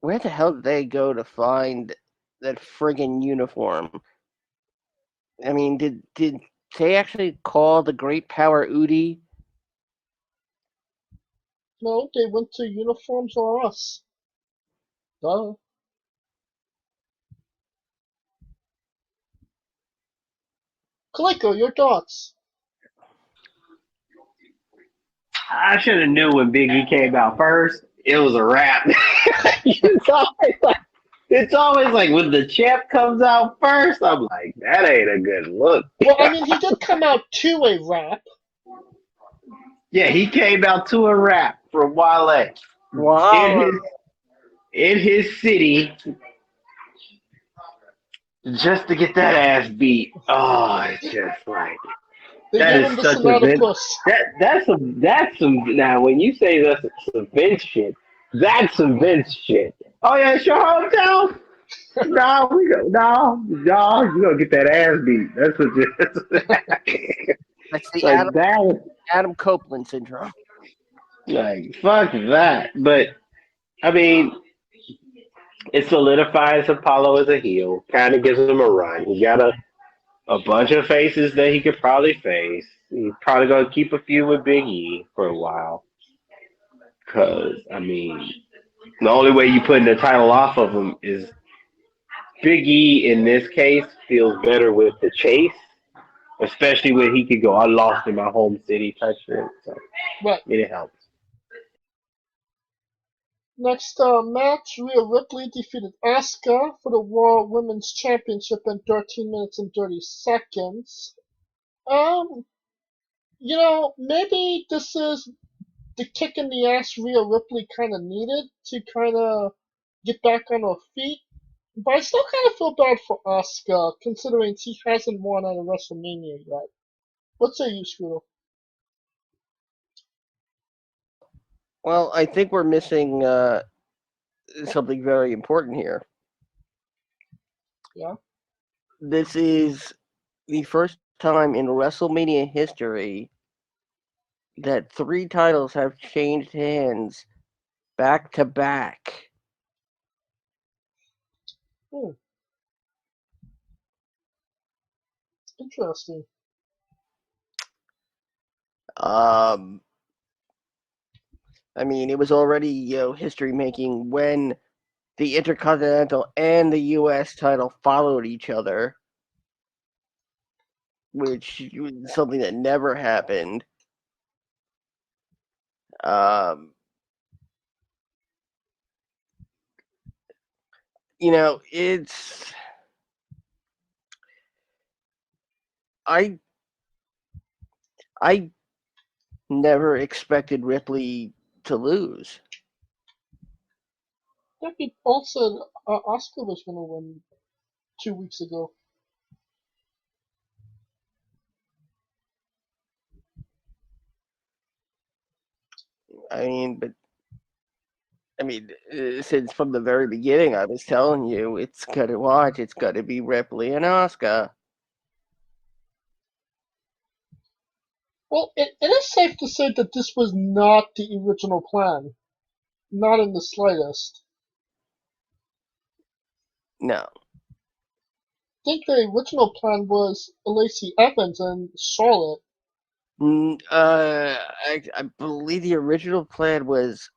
Speaker 3: where the hell did they go to find that friggin' uniform? I mean, did they actually call the Great Power Udi?
Speaker 2: No, they went to Uniforms or Us. Duh. Kaliko, your thoughts?
Speaker 4: I should have knew when Big E came out first. It was a wrap. It's always like when the champ comes out first, I'm like, that ain't a good look.
Speaker 2: Well, I mean, he did come out to a rap.
Speaker 4: Yeah, he came out to a rap from Wale.
Speaker 3: Wow.
Speaker 4: in his city just to get that ass beat. Oh, it's just like
Speaker 2: They
Speaker 4: that
Speaker 2: gave
Speaker 4: is
Speaker 2: him the
Speaker 4: such a Vince.
Speaker 2: Sonata
Speaker 4: That's some. Now, when you say that's some Vince shit, that's some Vince shit. Oh yeah, it's your hometown. No, we go. No, you gonna get that ass beat. That's what you.
Speaker 3: That's the
Speaker 4: Like that.
Speaker 3: Adam Copeland syndrome.
Speaker 4: Like fuck that. But I mean, it solidifies Apollo as a heel. Kind of gives him a run. He got a bunch of faces that he could probably face. He's probably gonna keep a few with Big E for a while. Cause I mean, the only way you putting the title off of him is Big E. In this case, feels better with the chase, especially when he could go, "I lost in my home city" type shit. So
Speaker 2: Right.
Speaker 4: it helps.
Speaker 2: Next match, Rhea Ripley defeated Asuka for the Raw Women's Championship in 13 minutes and 30 seconds. Um, maybe this is the kick in the ass Rhea Ripley kind of needed to kind of get back on her feet. But I still kind of feel bad for Asuka, considering she hasn't won at a WrestleMania yet. What say you, Scooter?
Speaker 3: Well, I think we're missing something very important here.
Speaker 2: Yeah?
Speaker 3: This is the first time in WrestleMania history that 3 titles have changed hands back to back.
Speaker 2: Hmm, interesting.
Speaker 3: Um, I mean, it was already history making when the Intercontinental and the U.S. title followed each other, which was something that never happened. Um, it's I I never expected Ripley to lose.
Speaker 2: I think people said Asuka was going to win 2 weeks ago.
Speaker 3: Since from the very beginning, I was telling you it's gonna watch. It's gonna be Ripley and Asuka.
Speaker 2: Well, it is safe to say that this was not the original plan. Not in the slightest.
Speaker 3: No,
Speaker 2: I think the original plan was Lacey Evans and Charlotte.
Speaker 3: I believe the original plan was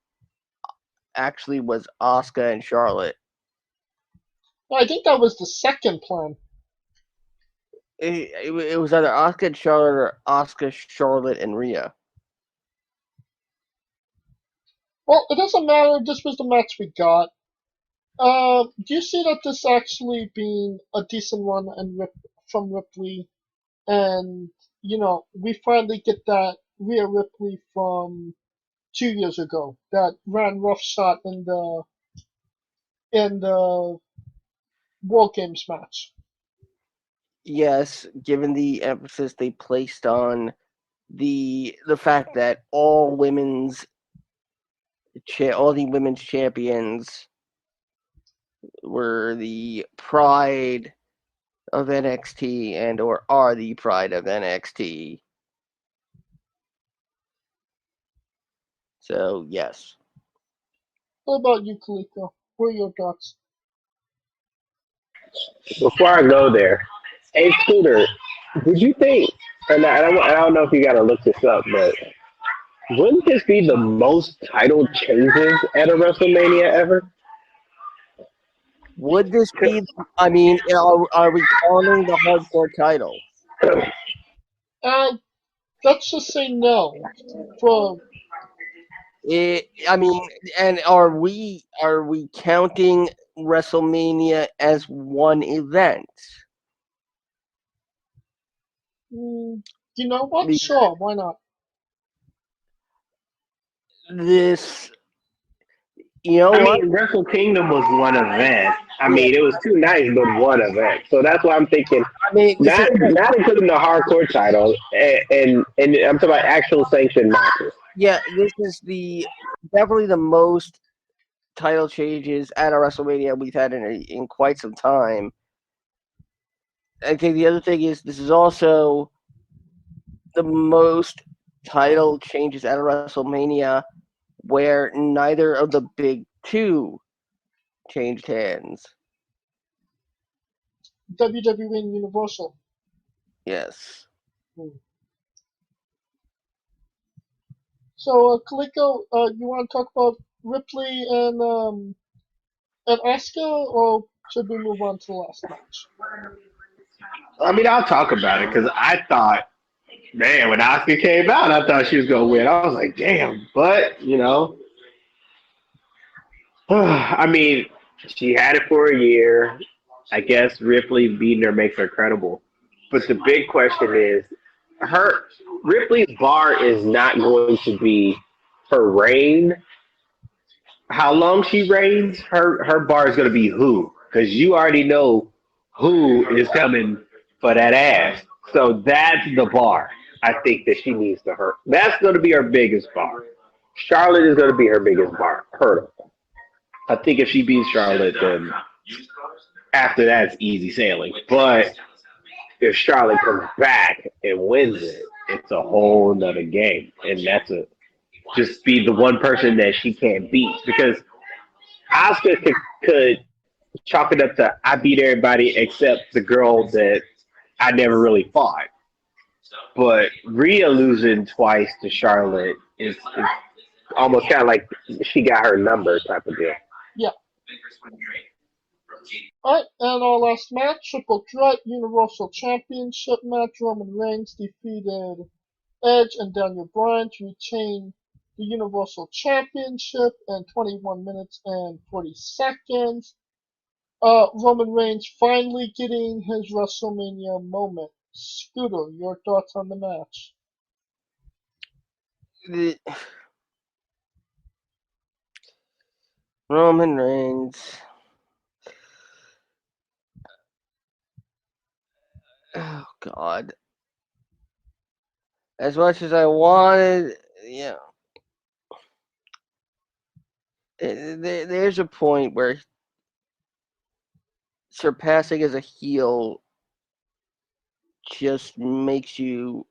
Speaker 3: Asuka and Charlotte.
Speaker 2: I think that was the second plan.
Speaker 3: It was either Asuka and Charlotte or Asuka, Charlotte, and Rhea.
Speaker 2: Well, it doesn't matter. This was the match we got. Do you see that this actually being a decent one from Ripley? And, we finally get that Rhea Ripley from 2 years ago that ran roughshod in the War Games match.
Speaker 3: Yes, given the emphasis they placed on the fact that all the women's champions were the pride of NXT or are the pride of NXT. So yes.
Speaker 2: What about you, Kaliko? What are your thoughts?
Speaker 4: Before I go there, hey Scooter, did you think? And I don't know if you got to look this up, but wouldn't this be the most title changes at a WrestleMania ever?
Speaker 3: Would this be? I mean, are we counting the hardcore title?
Speaker 2: Uh, let's just say no. For
Speaker 3: I mean, and are we counting WrestleMania as one event?
Speaker 2: you know what? Sure, why not?
Speaker 3: This You know
Speaker 4: I
Speaker 3: what?
Speaker 4: mean, Wrestle Kingdom was one event. I
Speaker 3: Yeah.
Speaker 4: mean, it was two nights, but one event. So that's why I'm thinking,
Speaker 3: I mean, this is
Speaker 4: not including the hardcore title, and I'm talking about actual sanctioned matches.
Speaker 3: this is definitely the most title changes at a WrestleMania we've had in quite some time. I think the other thing is this is also the most title changes at a WrestleMania where neither of the big two changed hands.
Speaker 2: WWE and Universal.
Speaker 3: Yes.
Speaker 2: Hmm. So, Kaliko, you want to talk about Ripley and Asuka, or should we move on to the last match?
Speaker 4: I mean, I'll talk about it because I thought, man, when Asuka came out, I thought she was going to win. I was like, damn. But, I mean, she had it for a year. I guess Ripley beating her makes her credible. But the big question is, her Ripley's bar is not going to be her reign. How long she reigns, her bar is going to be who, because you already know who is coming for that ass. So that's the bar. I think that she needs to hurt. That's going to be her biggest bar. Charlotte is going to be her biggest bar hurdle. I think if she beats Charlotte, then after that it's easy sailing. But if Charlotte comes back and wins it, it's a whole nother game, and that's a just be the one person that she can't beat because Oscar could chalk it up to I beat everybody except the girl that I never really fought. But Rhea losing twice to Charlotte is almost kind of like she got her number type of deal.
Speaker 2: Yeah. Alright, and our last match, Triple Threat Universal Championship match. Roman Reigns defeated Edge and Daniel Bryan to retain the Universal Championship in 21 minutes and 40 seconds. Roman Reigns finally getting his WrestleMania moment. Scooter, your thoughts on the match?
Speaker 3: The Roman Reigns. Oh God. As much as I wanted, there's a point where surpassing as a heel just makes you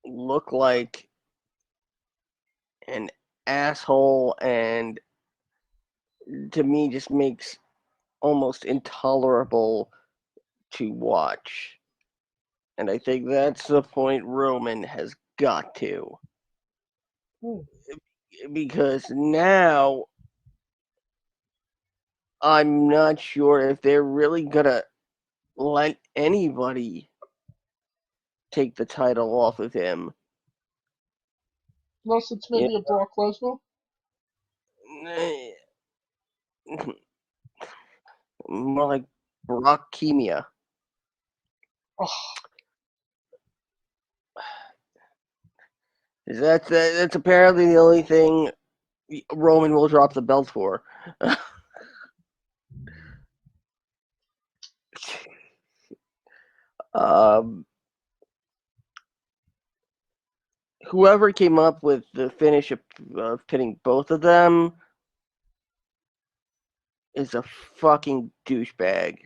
Speaker 3: look like an asshole, and to me just makes almost intolerable to watch. And I think that's the point Roman has got to.
Speaker 2: Hmm.
Speaker 3: Because now I'm not sure if they're really gonna let anybody take the title off of him.
Speaker 2: Unless it's
Speaker 3: You
Speaker 2: maybe a Brock Lesnar?
Speaker 3: know, more like Brockemia.
Speaker 2: Oh,
Speaker 3: That's apparently the only thing Roman will drop the belt for. um, Whoever came up with the finish of pinning both of them is a fucking douchebag.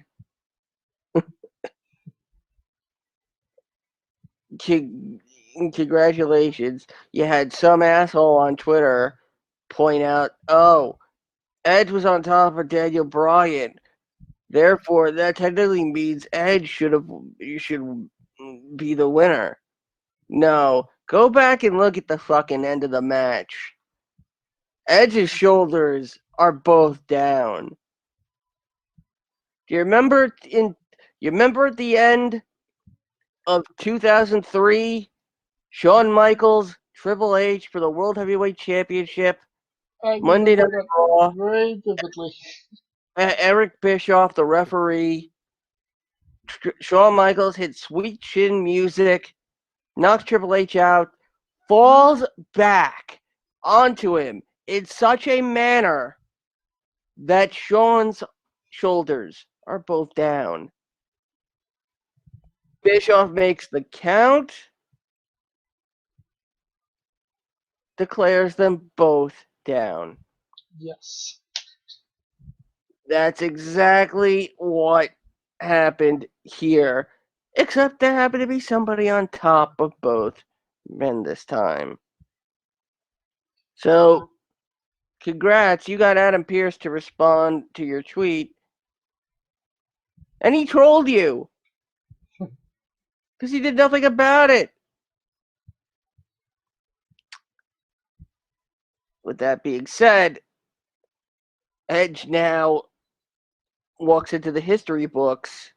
Speaker 3: Congratulations. You had some asshole on Twitter point out, oh, Edge was on top of Daniel Bryan. Therefore, that technically means Edge should be the winner. No, go back and look at the fucking end of the match. Edge's shoulders are both down. Do you remember at the end of 2003, Shawn Michaels, Triple H for the World Heavyweight Championship,
Speaker 2: I
Speaker 3: Monday Night
Speaker 2: remember that
Speaker 3: Raw,
Speaker 2: very vividly.
Speaker 3: Eric Bischoff, the referee, Shawn Michaels hit sweet chin music, knocks Triple H out, falls back, onto him in such a manner that Shawn's shoulders are both down. Bischoff makes the count, declares them both down.
Speaker 2: Yes.
Speaker 3: That's exactly what happened here, except there happened to be somebody on top of both men this time. So, congrats, you got Adam Pearce to respond to your tweet, and he trolled you because he did nothing about it. With that being said, Edge now walks into the history books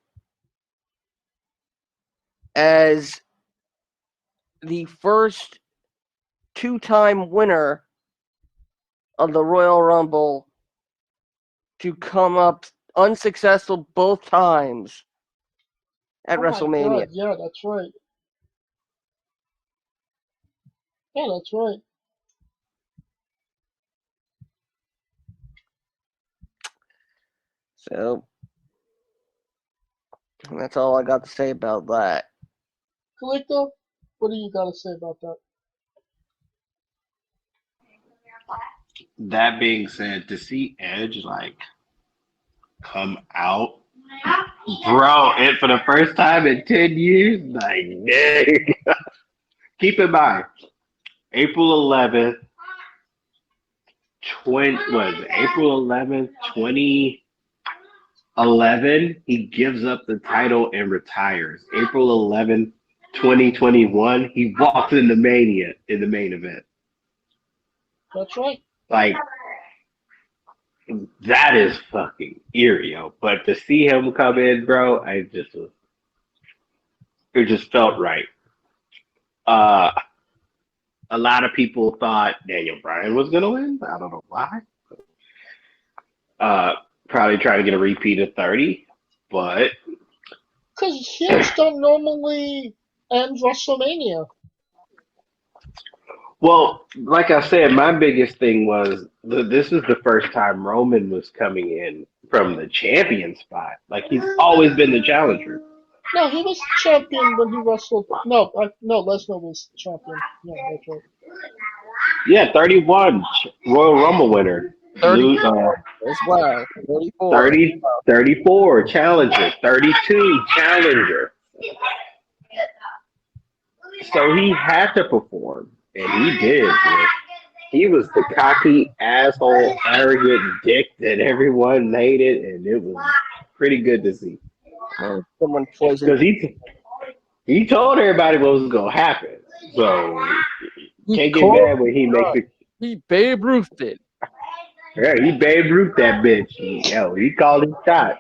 Speaker 3: as the first two-time winner of the Royal Rumble to come up unsuccessful both times at WrestleMania.
Speaker 2: My God, yeah, that's right. Yeah, that's right.
Speaker 3: So that's all I got to say about that.
Speaker 2: Kaliko, what do you got to say about that?
Speaker 4: That being said, to see Edge like come out, bro, and for the first time in 10 years, like, dang. Keep in mind, April 11th, 2011, he gives up the title and retires. April 11th, 2021, he walks into Mania in the main event.
Speaker 2: That's right.
Speaker 4: Like, that is fucking eerie, yo. But to see him come in, bro, it just felt right. A lot of people thought Daniel Bryan was gonna win. I don't know why. Probably try to get a repeat of 30, but
Speaker 2: Because heels don't normally end WrestleMania.
Speaker 4: well, like I said, my biggest thing was this is the first time Roman was coming in from the champion spot. Like he's always been the challenger.
Speaker 2: No, he was champion when he wrestled. No, Lesnar was champion. Yeah, that's right.
Speaker 4: Yeah, 31 Royal Rumble winner.
Speaker 3: 30 as well. 34.
Speaker 4: 30, 34 challenger. 32 challenger. So he had to perform, and he did. Man. He was the cocky, asshole, arrogant dick that everyone hated, and it was pretty good to see.
Speaker 3: Someone poisoned.
Speaker 4: Because he told everybody what was going to happen. So can't get mad when he makes it.
Speaker 3: He Babe Ruthed it.
Speaker 4: Yeah, he Babe Ruth that bitch. Yo, he called his shot.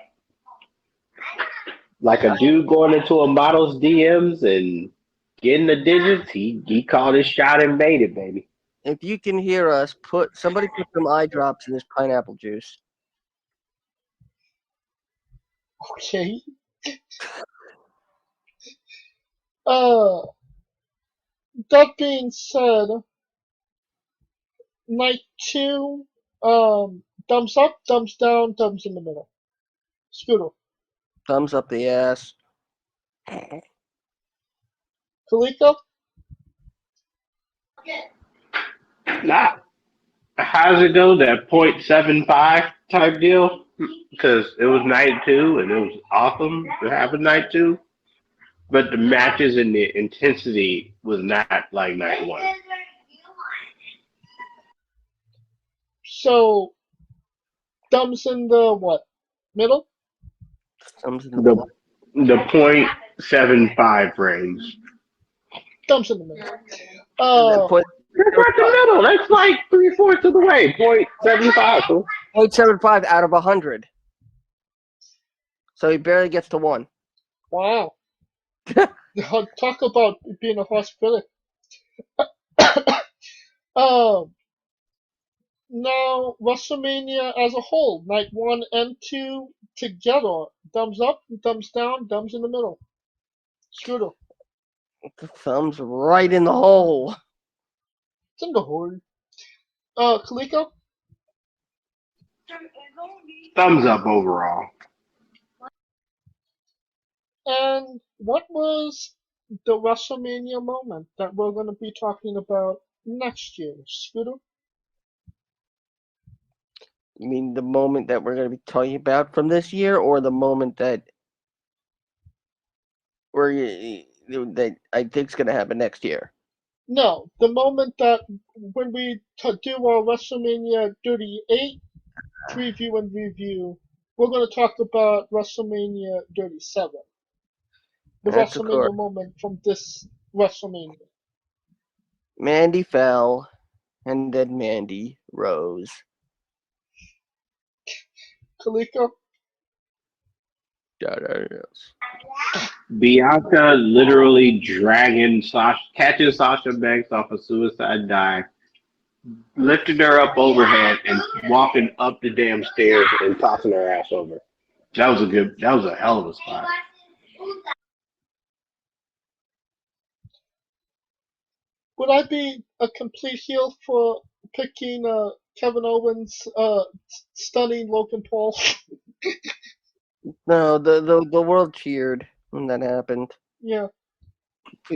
Speaker 4: Like a dude going into a model's DMs and getting the digits, he called his shot and made it, baby.
Speaker 3: If you can hear us, somebody put some eye drops in this pineapple juice.
Speaker 2: Okay. That being said, night 2, thumbs up, thumbs down, thumbs in the middle. Scooter.
Speaker 3: Thumbs up the ass.
Speaker 2: Kalika?
Speaker 4: Nah. How's it go? That .75 type deal? Because it was night 2 and it was awesome to have a night 2. But the matches and the intensity was not like night 1.
Speaker 2: So, thumbs in the what? Middle?
Speaker 3: Thumbs in the middle.
Speaker 4: The .75 range.
Speaker 2: Thumbs in the middle.
Speaker 4: That's right the middle. That's like 3/4 of the way. .75. So.
Speaker 3: 0.75 out of 100. So he barely gets to 1.
Speaker 2: Wow. Talk about being a hospital. Now, WrestleMania as a whole, night 1 and 2 together. Thumbs up, thumbs down, thumbs in the middle. Scooter.
Speaker 3: The thumb's right in the hole.
Speaker 2: It's in the hole. Kaliko?
Speaker 5: Thumbs up overall.
Speaker 2: And what was the WrestleMania moment that we're going to be talking about next year, Scooter?
Speaker 3: You mean the moment that we're going to be talking about from this year, or the moment that that I think is going to happen next year?
Speaker 2: No, the moment that when we do our WrestleMania 38 preview and review, we're going to talk about WrestleMania 37. The
Speaker 3: That's of course.
Speaker 2: WrestleMania moment from this WrestleMania.
Speaker 3: Mandy fell, and then Mandy rose.
Speaker 2: Kaliko?
Speaker 5: Bianca literally catching Sasha Banks off a suicide dive, lifting her up overhead, and walking up the damn stairs and tossing her ass over. That was a hell of a spot.
Speaker 2: Would I be a complete heel for picking Kevin Owens stunning Logan Paul?
Speaker 3: No, the world cheered when that happened.
Speaker 2: Yeah.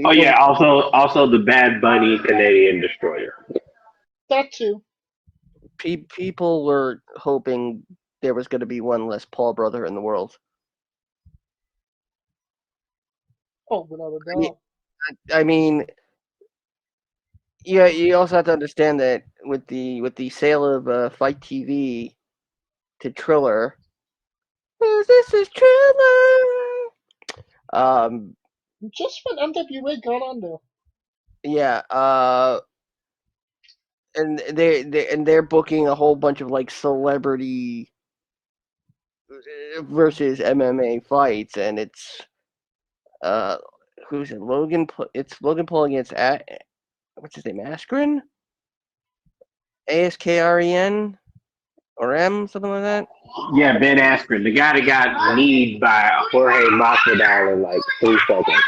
Speaker 5: Oh yeah, also the Bad Bunny Canadian Destroyer.
Speaker 2: That too.
Speaker 3: People were hoping there was going to be one less Paul brother in the world.
Speaker 2: Oh, without a doubt.
Speaker 3: I mean, yeah, you also have to understand that with the sale of Fight TV to Triller, this is Triller.
Speaker 2: Just when NWA got on there.
Speaker 3: Yeah. And they're booking a whole bunch of like celebrity versus MMA fights, and it's who's it? It's Logan Paul against what's his name? Askren? ASKREN or M, something like that.
Speaker 5: Yeah, Ben Askren, the guy that got kneed by Jorge Masvidal in like 3 seconds.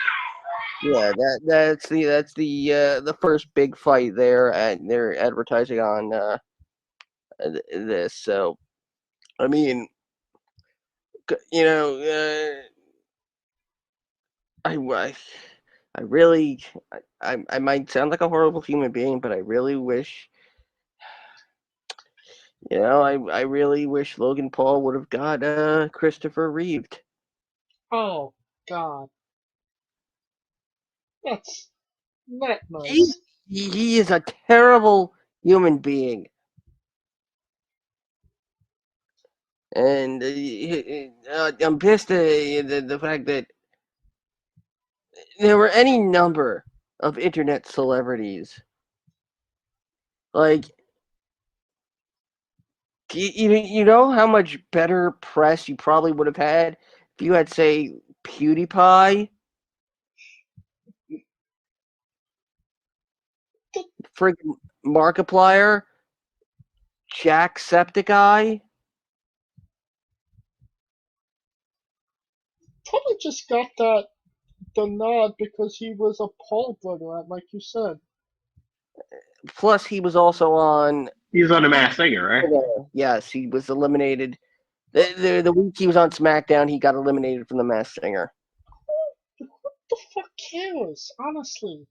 Speaker 3: Yeah, that's the first big fight there, and they're advertising on this. So, I mean, you know, I really, I might sound like a horrible human being, but I really wish, I really wish Logan Paul would have got Christopher Reeved.
Speaker 2: Oh, God. That's not
Speaker 3: He,
Speaker 2: nice.
Speaker 3: he is a terrible human being. And I'm pissed at the fact that there were any number of internet celebrities. Like, you know how much better press you probably would have had if you had, say, PewDiePie, freaking Markiplier, Jacksepticeye.
Speaker 2: Probably just got the nod because he was a Paul brother, like you said.
Speaker 3: Plus, he was also on.
Speaker 5: He's on the Masked Singer, right?
Speaker 3: Yes, he was eliminated. The week he was on SmackDown, he got eliminated from the Masked Singer.
Speaker 2: What the fuck cares, honestly?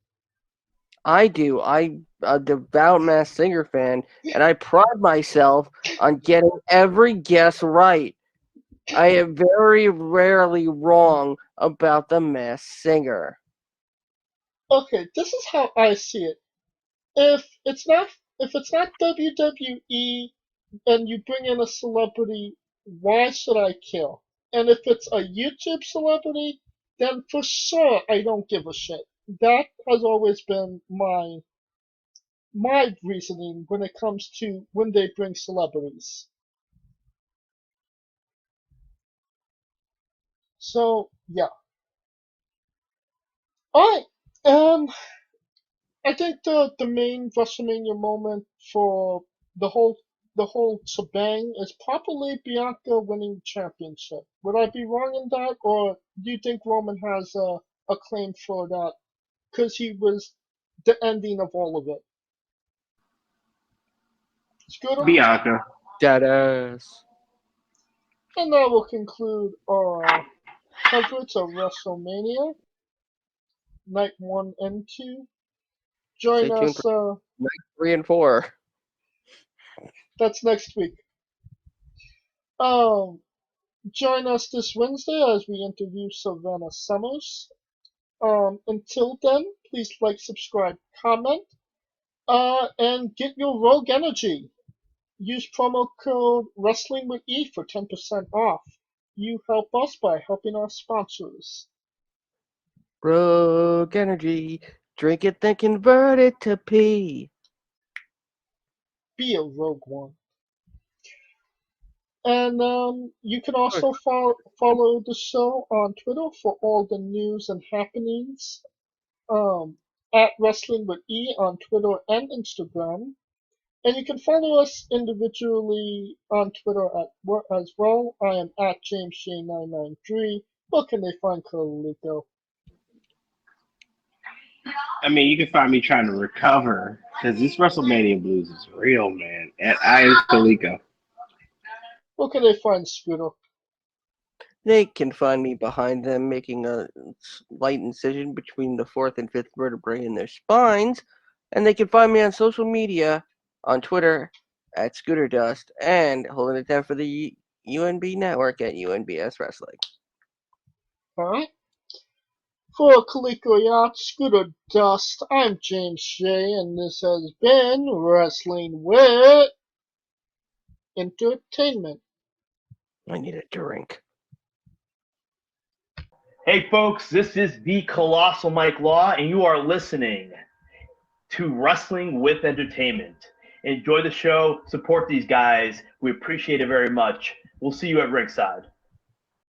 Speaker 3: I do. I'm a devout Masked Singer fan, and I pride myself on getting every guess right. I am very rarely wrong about the Masked Singer.
Speaker 2: Okay, this is how I see it. If it's not WWE and you bring in a celebrity, why should I care? And if it's a YouTube celebrity, then for sure I don't give a shit. That has always been my reasoning when it comes to when they bring celebrities. So yeah. Alright. I think the main WrestleMania moment for the whole shebang is probably Bianca winning the championship. Would I be wrong in that, or do you think Roman has a claim for that because he was the ending of all of it? Scooter?
Speaker 5: Bianca.
Speaker 3: Deadass.
Speaker 2: And that will conclude our coverage of WrestleMania, Night 1 and 2. Join
Speaker 3: Stay tuned
Speaker 2: us,
Speaker 3: for night 3 and 4.
Speaker 2: that's next week. Join us this Wednesday as we interview Savannah Summers. Until then, please like, subscribe, comment, and get your Rogue Energy. Use promo code WrestlingWithE for 10% off. You help us by helping our sponsors.
Speaker 3: Rogue Energy. Drink it, then convert it to pee.
Speaker 2: Be a Rogue One. And you can also follow the show on Twitter for all the news and happenings. At Wrestling with E on Twitter and Instagram. And you can follow us individually on Twitter as well. I am at JamesJ993. Where can they find Carlito?
Speaker 5: I mean, you can find me trying to recover because this WrestleMania blues is real, man. At I am Kaliko.
Speaker 2: Where can they find Scooter?
Speaker 3: They can find me behind them making a slight incision between the 4th and 5th vertebrae in their spines. And they can find me on social media, on Twitter, at Scooter Dust, and holding it down for the UNB network at UNBS Wrestling.
Speaker 2: Alright. For Kaliko Yacht, Scooter Dust, I'm James J, and this has been Wrestling with Entertainment.
Speaker 3: I need a drink.
Speaker 6: Hey folks, this is the Colossal Mike Law, and you are listening to Wrestling with Entertainment. Enjoy the show, support these guys. We appreciate it very much. We'll see you at ringside.